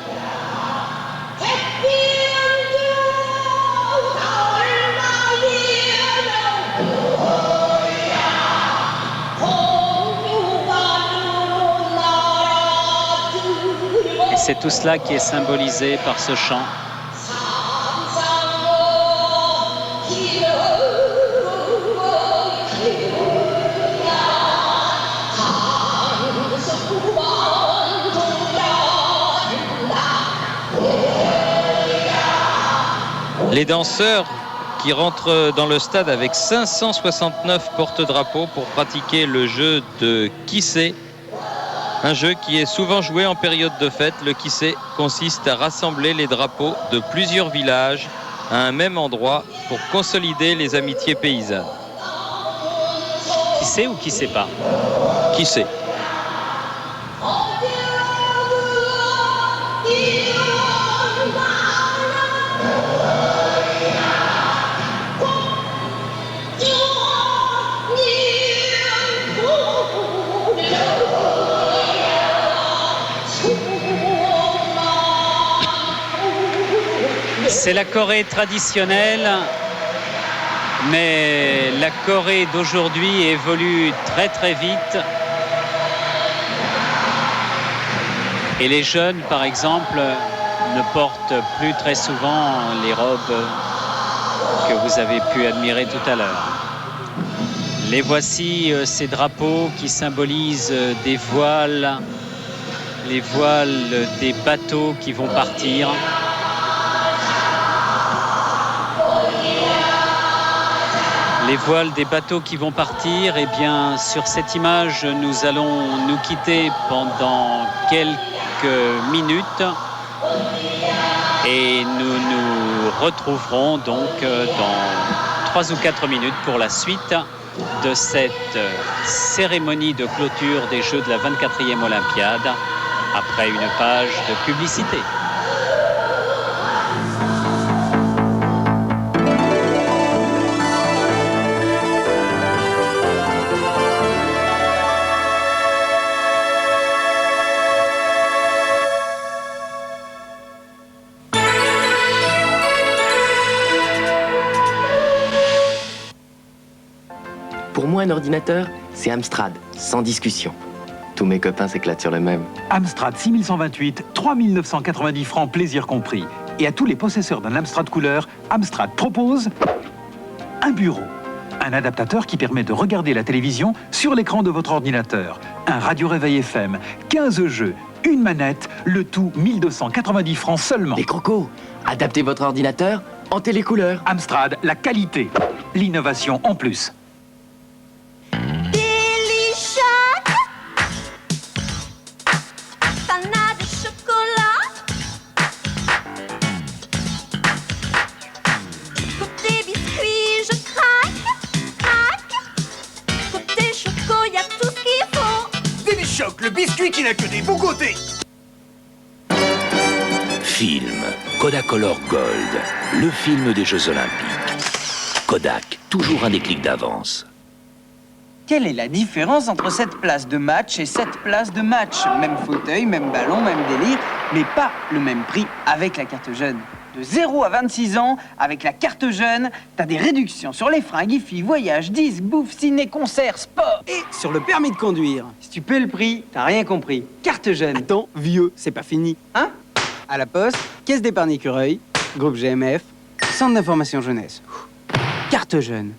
Et c'est tout cela qui est symbolisé par ce chant. Les danseurs qui rentrent dans le stade avec 569 porte-drapeaux pour pratiquer le jeu de kissé. Un jeu qui est souvent joué en période de fête. Le kissé consiste à rassembler les drapeaux de plusieurs villages à un même endroit pour consolider les amitiés paysannes. Qui sait ou qui sait pas? Kissé. C'est la Corée traditionnelle, mais la Corée d'aujourd'hui évolue très très vite. Et les jeunes, par exemple, ne portent plus très souvent les robes que vous avez pu admirer tout à l'heure. Les voici, ces drapeaux qui symbolisent des voiles, les voiles des bateaux qui vont partir. Les voiles des bateaux qui vont partir, eh bien, sur cette image, nous allons nous quitter pendant quelques minutes et nous nous retrouverons donc dans 3 ou 4 minutes pour la suite de cette cérémonie de clôture des Jeux de la 24e Olympiade après une page de publicité. Pour moi, un ordinateur, c'est Amstrad, sans discussion. Tous mes copains s'éclatent sur le même. Amstrad 6128, 3990 francs, plaisir compris. Et à tous les possesseurs d'un Amstrad couleur, Amstrad propose un bureau. Un adaptateur qui permet de regarder la télévision sur l'écran de votre ordinateur. Un radio-réveil FM, 15 jeux, une manette, le tout 1290 francs seulement. Les crocos, adaptez votre ordinateur en télécouleur. Amstrad, la qualité, l'innovation en plus. Le biscuit qui n'a que des bons côtés. Film Kodacolor Gold, le film des Jeux Olympiques. Kodak, toujours un déclic d'avance. Quelle est la différence entre cette place de match et cette place de match? Même fauteuil, même ballon, même délire, mais pas le même prix avec la carte jeune. De 0 à 26 ans, avec la carte jeune, t'as des réductions sur les fringues, IFI, voyages, disques, bouffe, ciné, concerts, sport. Et sur le permis de conduire. Si tu paies le prix, t'as rien compris. Carte jeune. Attends, vieux, c'est pas fini. Hein? À la poste, caisse d'épargne Écureuil, groupe GMF, centre d'information jeunesse. Carte jeune.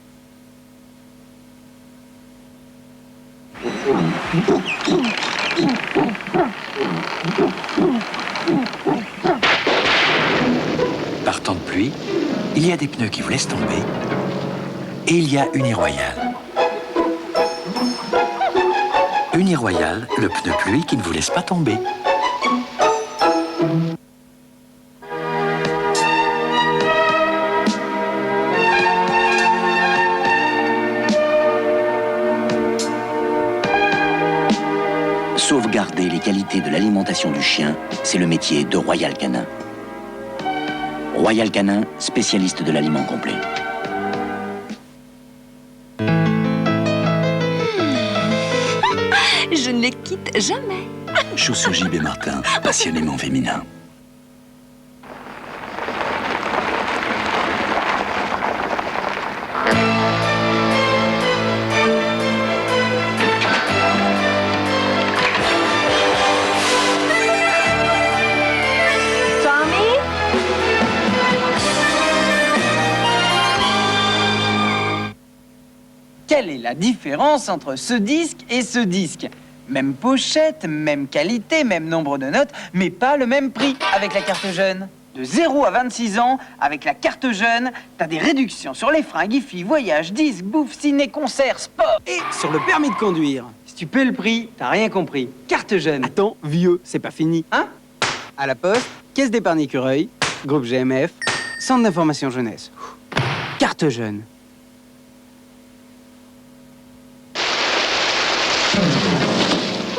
Par temps de pluie, il y a des pneus qui vous laissent tomber et il y a Uniroyal. Uniroyal, le pneu pluie qui ne vous laisse pas tomber. Sauvegarder les qualités de l'alimentation du chien, c'est le métier de Royal Canin. Royal Canin, spécialiste de l'aliment complet. Je ne les quitte jamais. Chaussures JB Martin, passionnément féminin. Quelle est la différence entre ce disque et ce disque? Même pochette, même qualité, même nombre de notes, mais pas le même prix avec la carte jeune. De 0 à 26 ans, avec la carte jeune, t'as des réductions sur les fringues, IFI, voyages, disques, bouffe, ciné, concerts, sport. Et sur le permis de conduire. Si tu paies le prix, t'as rien compris. Carte jeune. Attends, vieux, c'est pas fini. Hein? À la poste, caisse d'épargne Écureuil, groupe GMF, centre d'information jeunesse. Carte jeune.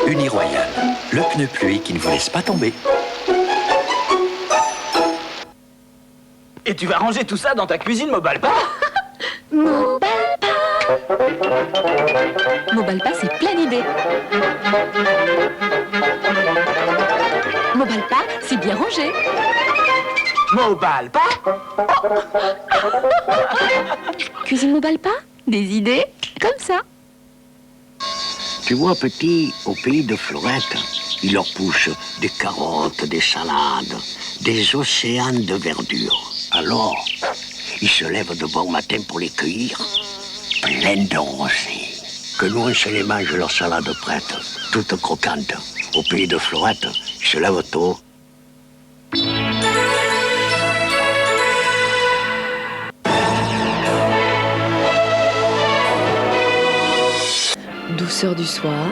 Uniroyal, le pneu pluie qui ne vous laisse pas tomber. Et tu vas ranger tout ça dans ta cuisine, Mobalpa? Mobalpa. Mobalpa, c'est plein d'idées. Mobalpa, c'est bien rangé. Mobalpa? Cuisine Mobalpa, des idées comme ça. Tu vois, petit, au pays de Florette, il leur pousse des carottes, des salades, des océans de verdure. Alors, ils se lèvent de bon matin pour les cueillir, pleins de rosée. Que nous, on se les mange, leur salade prête, toute croquante. Au pays de Florette, ils se lèvent tôt. Douceur du soir,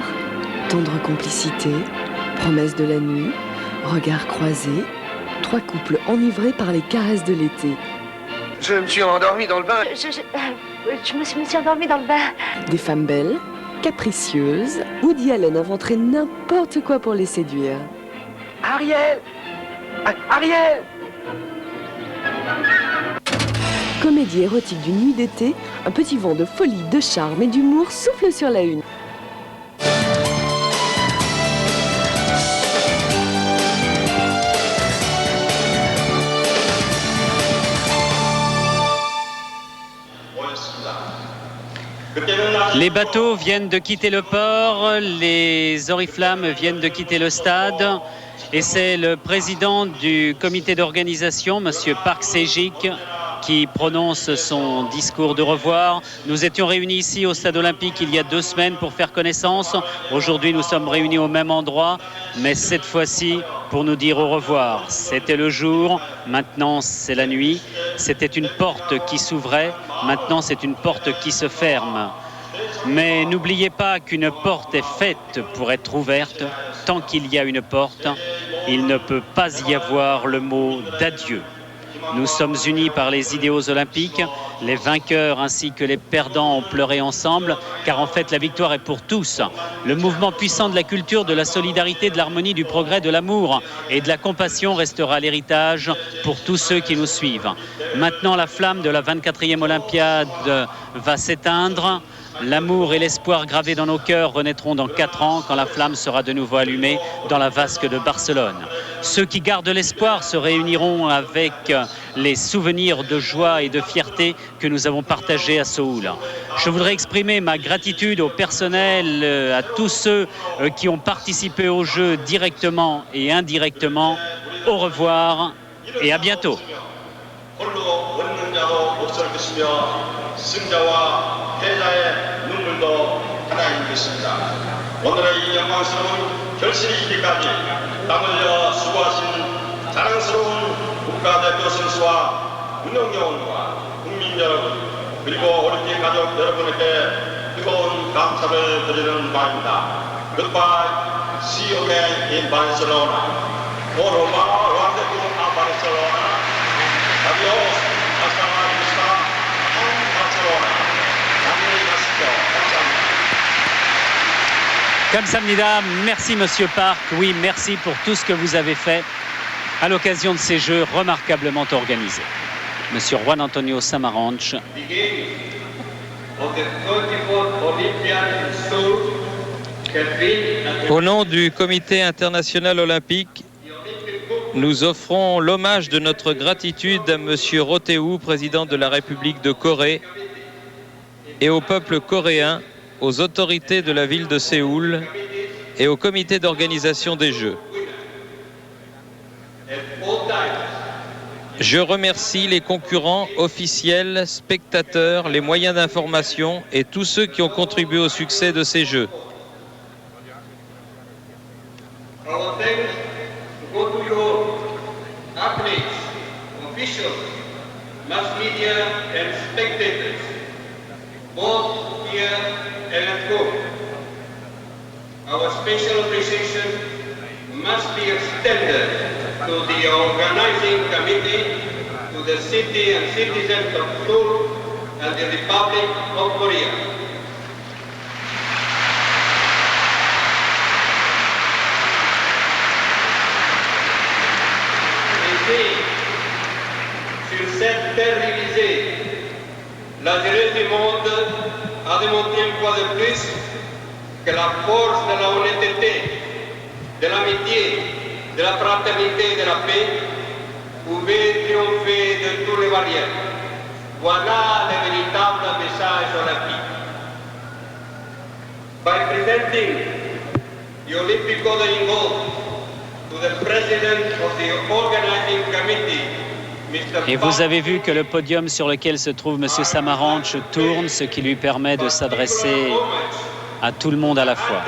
tendre complicité, promesse de la nuit, regards croisés, trois couples enivrés par les caresses de l'été. Je me suis endormi dans le bain. Je me suis endormie dans le bain. Des femmes belles, capricieuses, Woody Allen inventerait n'importe quoi pour les séduire. Ariel! Ariel! Comédie érotique d'une nuit d'été, un petit vent de folie, de charme et d'humour souffle sur la une. Les bateaux viennent de quitter le port, les oriflammes viennent de quitter le stade et c'est le président du comité d'organisation, M. Park Sejik, qui prononce son discours de revoir. Nous étions réunis ici au Stade Olympique il y a 2 semaines pour faire connaissance. Aujourd'hui, nous sommes réunis au même endroit, mais cette fois-ci pour nous dire au revoir. C'était le jour, maintenant c'est la nuit. C'était une porte qui s'ouvrait, maintenant c'est une porte qui se ferme. Mais n'oubliez pas qu'une porte est faite pour être ouverte. Tant qu'il y a une porte, il ne peut pas y avoir le mot d'adieu. Nous sommes unis par les idéaux olympiques. Les vainqueurs ainsi que les perdants ont pleuré ensemble, car en fait la victoire est pour tous. Le mouvement puissant de la culture, de la solidarité, de l'harmonie, du progrès, de l'amour et de la compassion restera l'héritage pour tous ceux qui nous suivent. Maintenant, la flamme de la 24e Olympiade va s'éteindre. L'amour et l'espoir gravés dans nos cœurs renaîtront dans 4 ans quand la flamme sera de nouveau allumée dans la vasque de Barcelone. Ceux qui gardent l'espoir se réuniront avec les souvenirs de joie et de fierté que nous avons partagés à Séoul. Je voudrais exprimer ma gratitude au personnel, à tous ceux qui ont participé au jeu directement et indirectement. Au revoir et à bientôt. 승자와 패자의 눈물도 하나인 것입니다. 오늘의 이 영광스러운 결실이 이기까지 땀 흘려 수고하신 자랑스러운 국가대표 선수와 운동요원과 국민 여러분 그리고 올림픽 가족 여러분에게 뜨거운 감사를 드리는 바입니다. Goodbye. See you again in Barcelona. Au revoir. Rendez-vous à Barcelona. Adios. Hasta la vista. Kamsahamnida, merci Monsieur Park, oui merci pour tout ce que vous avez fait à l'occasion de ces Jeux remarquablement organisés. Monsieur Juan Antonio Au nom du Comité international olympique, nous offrons l'hommage de notre gratitude à M. Rohteu, président de la République de Corée, et au peuple coréen, aux autorités de la ville de Séoul et au comité d'organisation des Jeux. Je remercie les concurrents, officiels, spectateurs, les moyens d'information et tous ceux qui ont contribué au succès de ces Jeux. Our thanks go to your athletes, officials, mass media and spectators, both here and at home. Our special appreciation must be extended to the organizing committee, to the city and citizens of Seoul and the Republic of Korea. Sur cette terre divisée, la jeunesse du monde a démontré une fois de plus que la force de la honnêteté, de l'amitié, de la fraternité et de la paix pouvait triompher de toutes les barrières. Voilà le véritable message olympique. By presenting the Olympic golden gold to the president of the organizing committee, Et vous avez vu que le podium sur lequel se trouve M. Samaranch tourne, ce qui lui permet de s'adresser à tout le monde à la fois.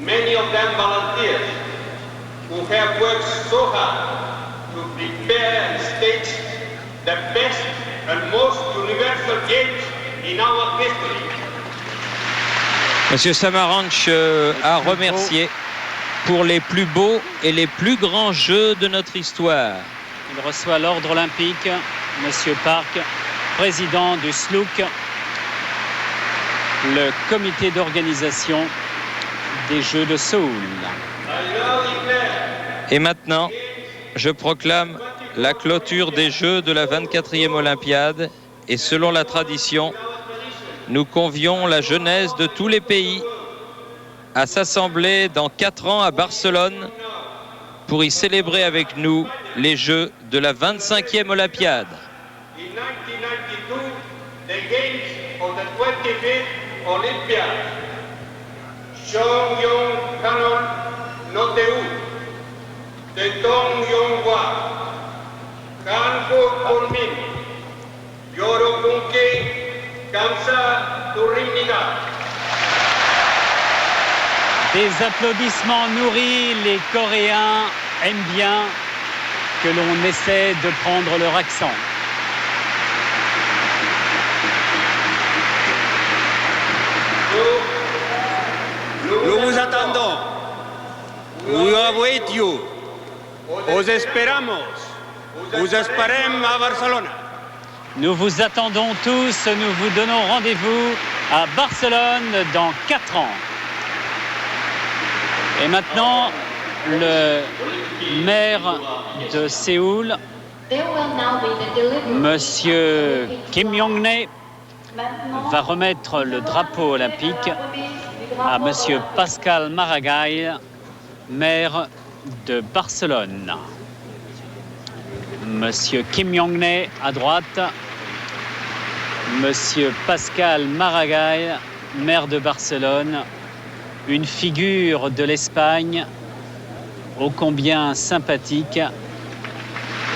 Many of them volunteers who have worked so hard to prepare and stage the best and most universal games in our history. M. Samaranch a remercié pour les plus beaux et les plus grands Jeux de notre histoire. Il reçoit l'ordre olympique, M. Park, président du SLOOK, le comité d'organisation des Jeux de Séoul. Et maintenant, je proclame la clôture des Jeux de la 24e Olympiade et selon la tradition, nous convions la jeunesse de tous les pays à s'assembler dans 4 ans à Barcelone pour y célébrer avec nous les Jeux de la 25e Olympiade. In 1992, the games of the 25th Olympiad. Chong Yong Kanon Noteu, Tetong Yonghwa, Kanfo Kolmin, Yoro Bunke, Kamsa Turimniga. Des applaudissements nourris, les Coréens aiment bien que l'on essaie de prendre leur accent. Nous vous attendons. We await you. Os esperamos. Vous esperem à Barcelone. Nous vous attendons tous, nous vous donnons rendez-vous à Barcelone dans 4 ans. Et maintenant, le maire de Séoul, Monsieur Kim Yong-nae, va remettre le drapeau olympique à Monsieur Pascal Maragall, maire de Barcelone. Monsieur Kim Yong-nae à droite, Monsieur Pascal Maragall, maire de Barcelone, une figure de l'Espagne ô combien sympathique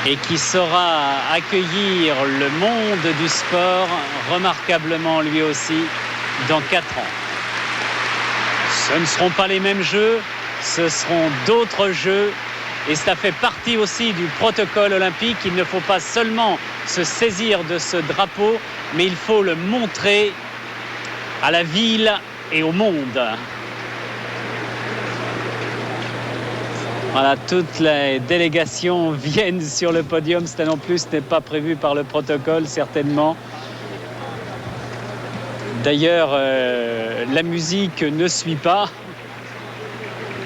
et qui saura accueillir le monde du sport remarquablement lui aussi dans 4 ans. Ce ne seront pas les mêmes jeux, ce seront d'autres jeux et ça fait partie aussi du protocole olympique. Il ne faut pas seulement se saisir de ce drapeau, mais il faut le montrer à la ville et au monde. Voilà, toutes les délégations viennent sur le podium. Ça non plus n'est pas prévu par le protocole, certainement. D'ailleurs, la musique ne suit pas.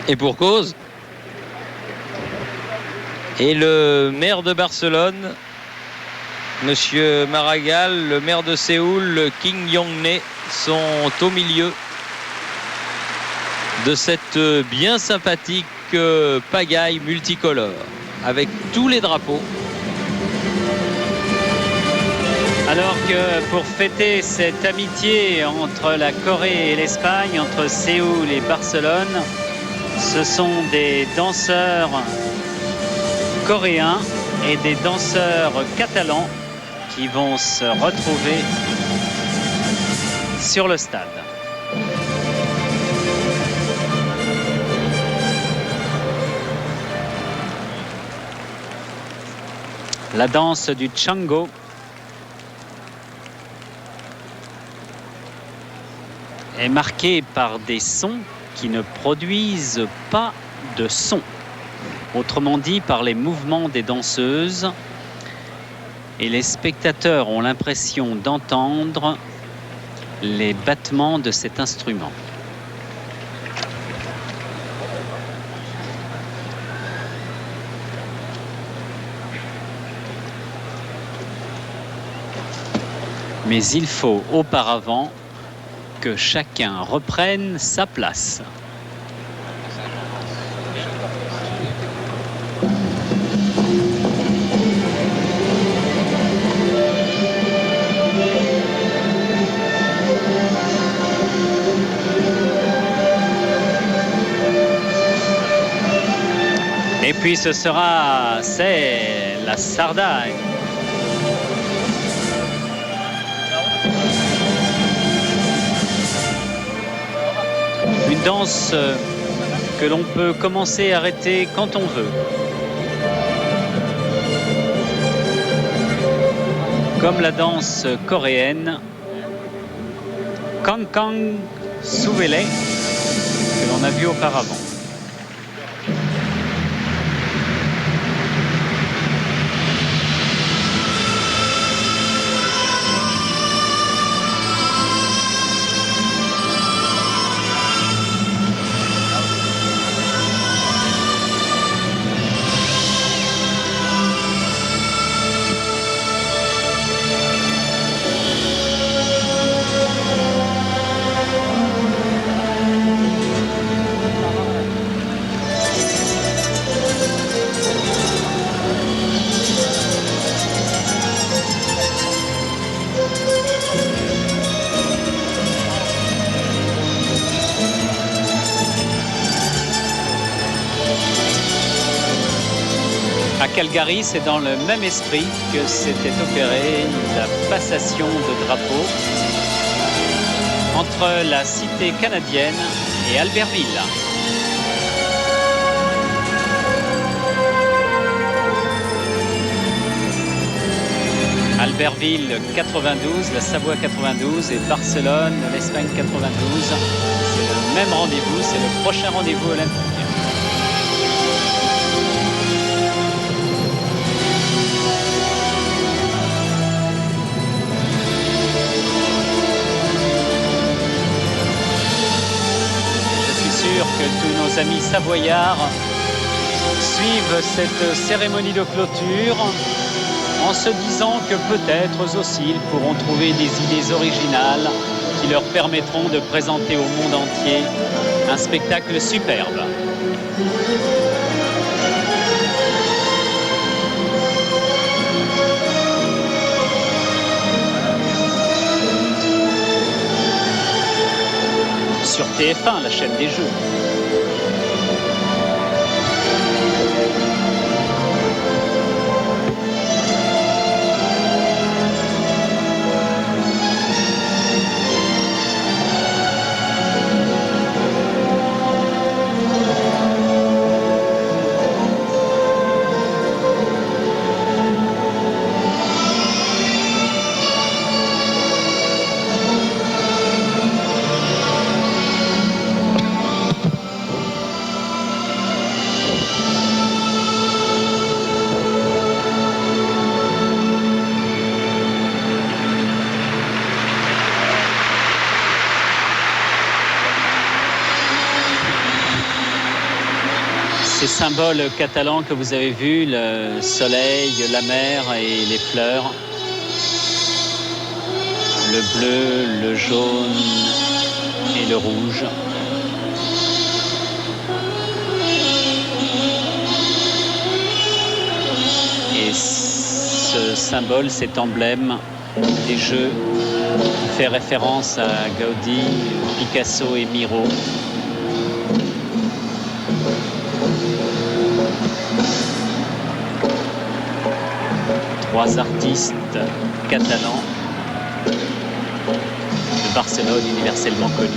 Et pour cause. Et le maire de Barcelone Monsieur Maragall, le maire de Séoul, Kim Yong-ne sont au milieu de cette bien sympathique pagaille multicolore avec tous les drapeaux. Alors que pour fêter cette amitié entre la Corée et l'Espagne, entre Séoul et Barcelone, ce sont des danseurs coréens et des danseurs catalans qui vont se retrouver sur le stade. La danse du Chango est marquée par des sons qui ne produisent pas de son. Autrement dit, par les mouvements des danseuses. Et les spectateurs ont l'impression d'entendre les battements de cet instrument. Mais il faut auparavant que chacun reprenne sa place. Et puis c'est la sardagne. Une danse que l'on peut commencer et arrêter quand on veut. Comme la danse coréenne Kang Kang Souvele que l'on a vu auparavant. À Calgary, c'est dans le même esprit que s'était opérée la passation de drapeau entre la cité canadienne et Albertville. Albertville 92, la Savoie 92 et Barcelone, l'Espagne 92. C'est le même rendez-vous, c'est le prochain rendez-vous olympique. Que tous nos amis savoyards suivent cette cérémonie de clôture en se disant que peut-être eux aussi ils pourront trouver des idées originales qui leur permettront de présenter au monde entier un spectacle superbe. Sur TF1, la chaîne des jeux. Ces symboles catalans que vous avez vus, le soleil, la mer et les fleurs, le bleu, le jaune et le rouge. Et ce symbole, cet emblème des Jeux, fait référence à Gaudi, Picasso et Miro. Trois artistes catalans de Barcelone universellement connus.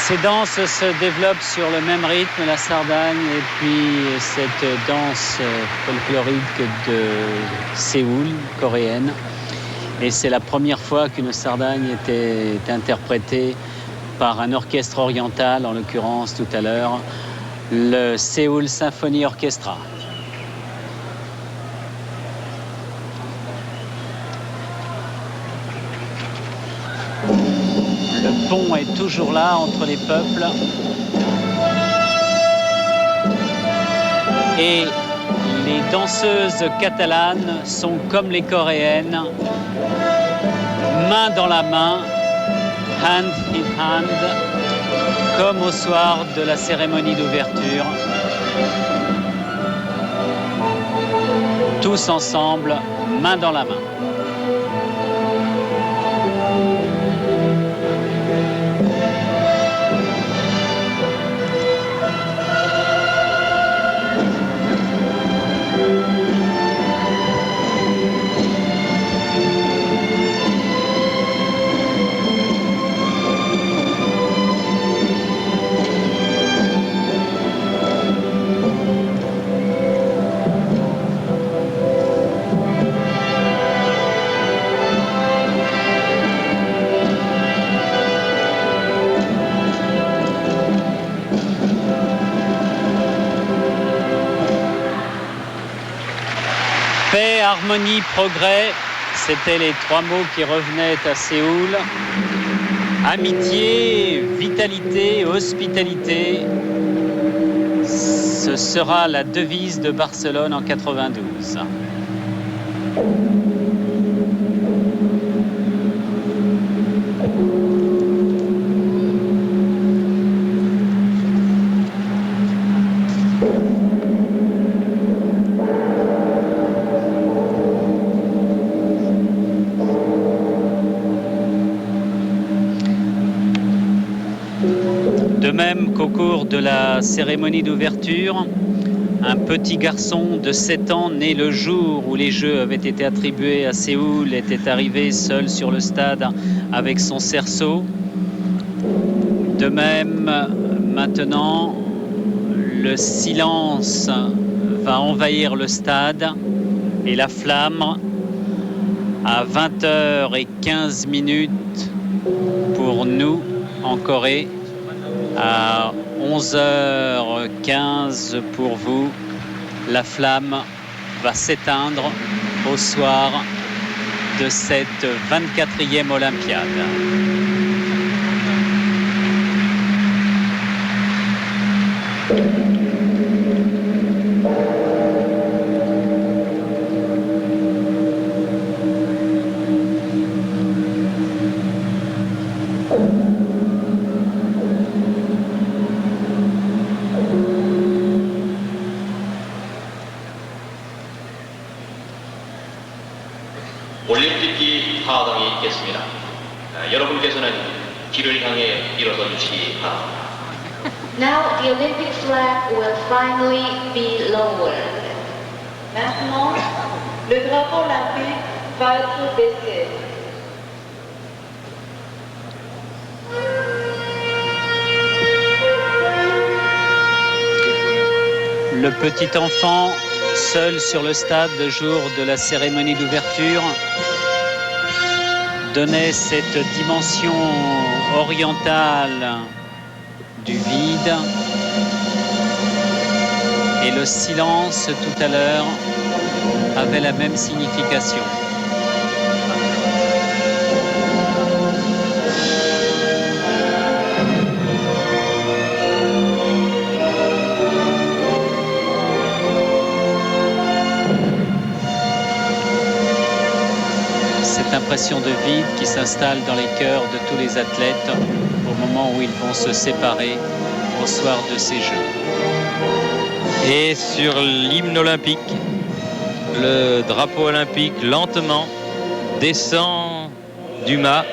Ces danses se développent sur le même rythme, la sardagne et puis cette danse folklorique de Séoul, coréenne. Et c'est la première fois qu'une sardagne était interprétée par un orchestre oriental, en l'occurrence tout à l'heure, le Seoul Symphony Orchestra. Le pont est toujours là entre les peuples. Et les danseuses catalanes sont comme les coréennes, main dans la main, hand in hand, comme au soir de la cérémonie d'ouverture. Tous ensemble, main dans la main. Paix, harmonie, progrès, c'étaient les trois mots qui revenaient à Séoul. Amitié, vitalité, hospitalité, ce sera la devise de Barcelone en 92. De même qu'au cours de la cérémonie d'ouverture, un petit garçon de 7 ans, né le jour où les Jeux avaient été attribués à Séoul, était arrivé seul sur le stade avec son cerceau. De même, maintenant, le silence va envahir le stade Et la flamme à 20h15 pour nous en Corée, à 11h15 pour vous. La flamme va s'éteindre au soir de cette 24e Olympiade. 올림픽이 하강이 있겠습니다. 여러분께서는 길을 향해 일어서 주시기 바랍니다. Now the Olympic flag will finally be lowered. Maintenant, le drapeau olympique va être baissé. Le petit enfant, seul sur le stade le jour de la cérémonie d'ouverture, donnait cette dimension orientale du vide. Et le silence tout à l'heure avait la même signification. Cette impression de vide qui s'installe dans les cœurs de tous les athlètes au moment où ils vont se séparer au soir de ces Jeux. Et sur l'hymne olympique, le drapeau olympique lentement descend du mât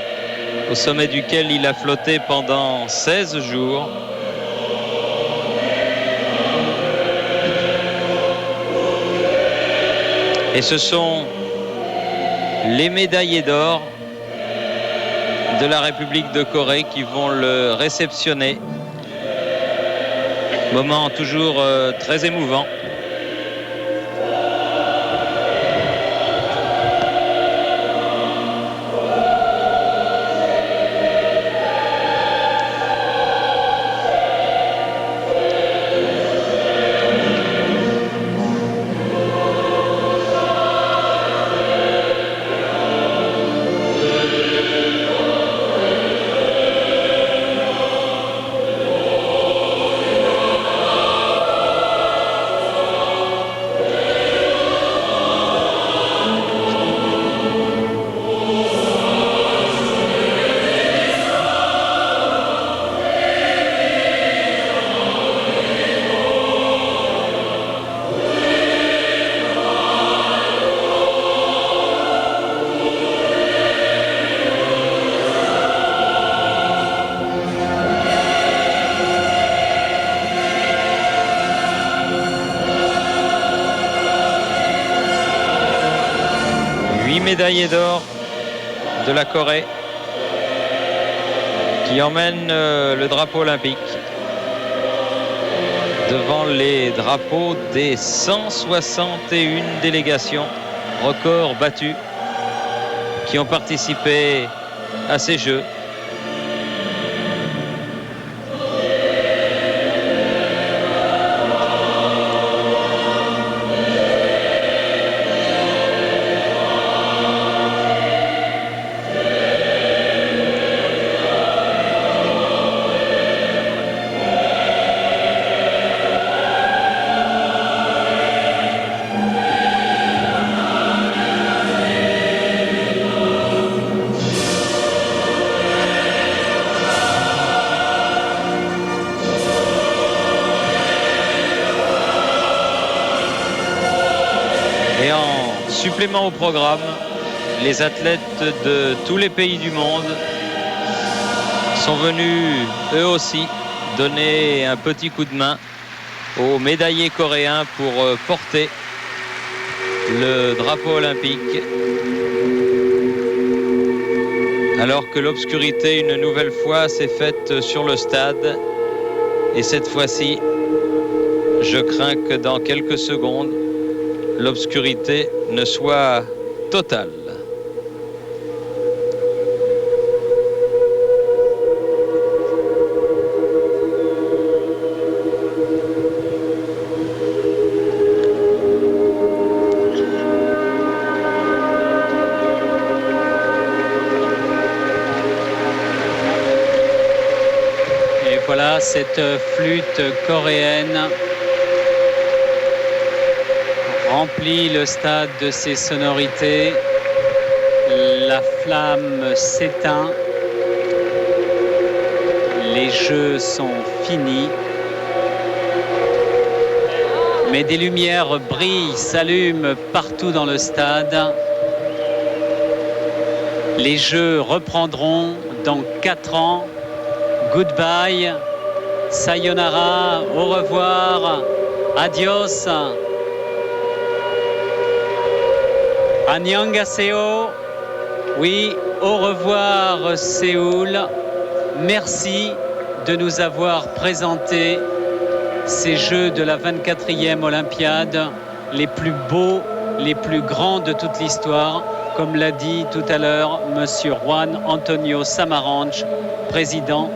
au sommet duquel il a flotté pendant 16 jours. Et ce sont les médaillés d'or de la République de Corée qui vont le réceptionner. Moment toujours très émouvant. Médaillé d'or de la Corée qui emmène le drapeau olympique devant les drapeaux des 161 délégations, record battu, qui ont participé à ces Jeux. Et en supplément au programme, les athlètes de tous les pays du monde sont venus eux aussi donner un petit coup de main aux médaillés coréens pour porter le drapeau olympique. Alors que l'obscurité une nouvelle fois s'est faite sur le stade, et cette fois-ci, je crains que dans quelques secondes, l'obscurité ne soit totale. Voilà cette flûte coréenne remplit le stade de ses sonorités. La flamme s'éteint. Les jeux sont finis. Mais des lumières brillent, s'allument partout dans le stade. Les jeux reprendront dans 4 ans. Goodbye, sayonara, au revoir, adios, annyeonghaseyo, oui, au revoir Séoul. Merci de nous avoir présenté ces Jeux de la 24e Olympiade, les plus beaux, les plus grands de toute l'histoire, comme l'a dit tout à l'heure Monsieur Juan Antonio Samaranch, président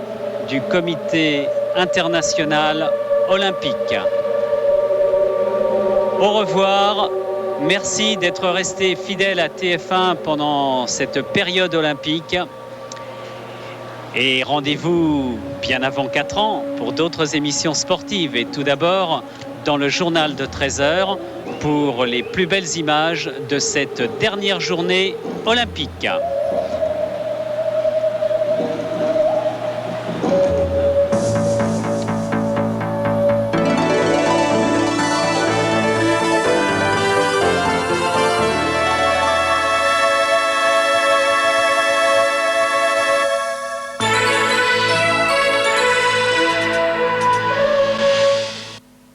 du Comité international olympique. Au revoir, merci d'être resté fidèle à TF1 pendant cette période olympique. Et rendez-vous bien avant 4 ans pour d'autres émissions sportives. Et tout d'abord, dans le journal de 13h, pour les plus belles images de cette dernière journée olympique.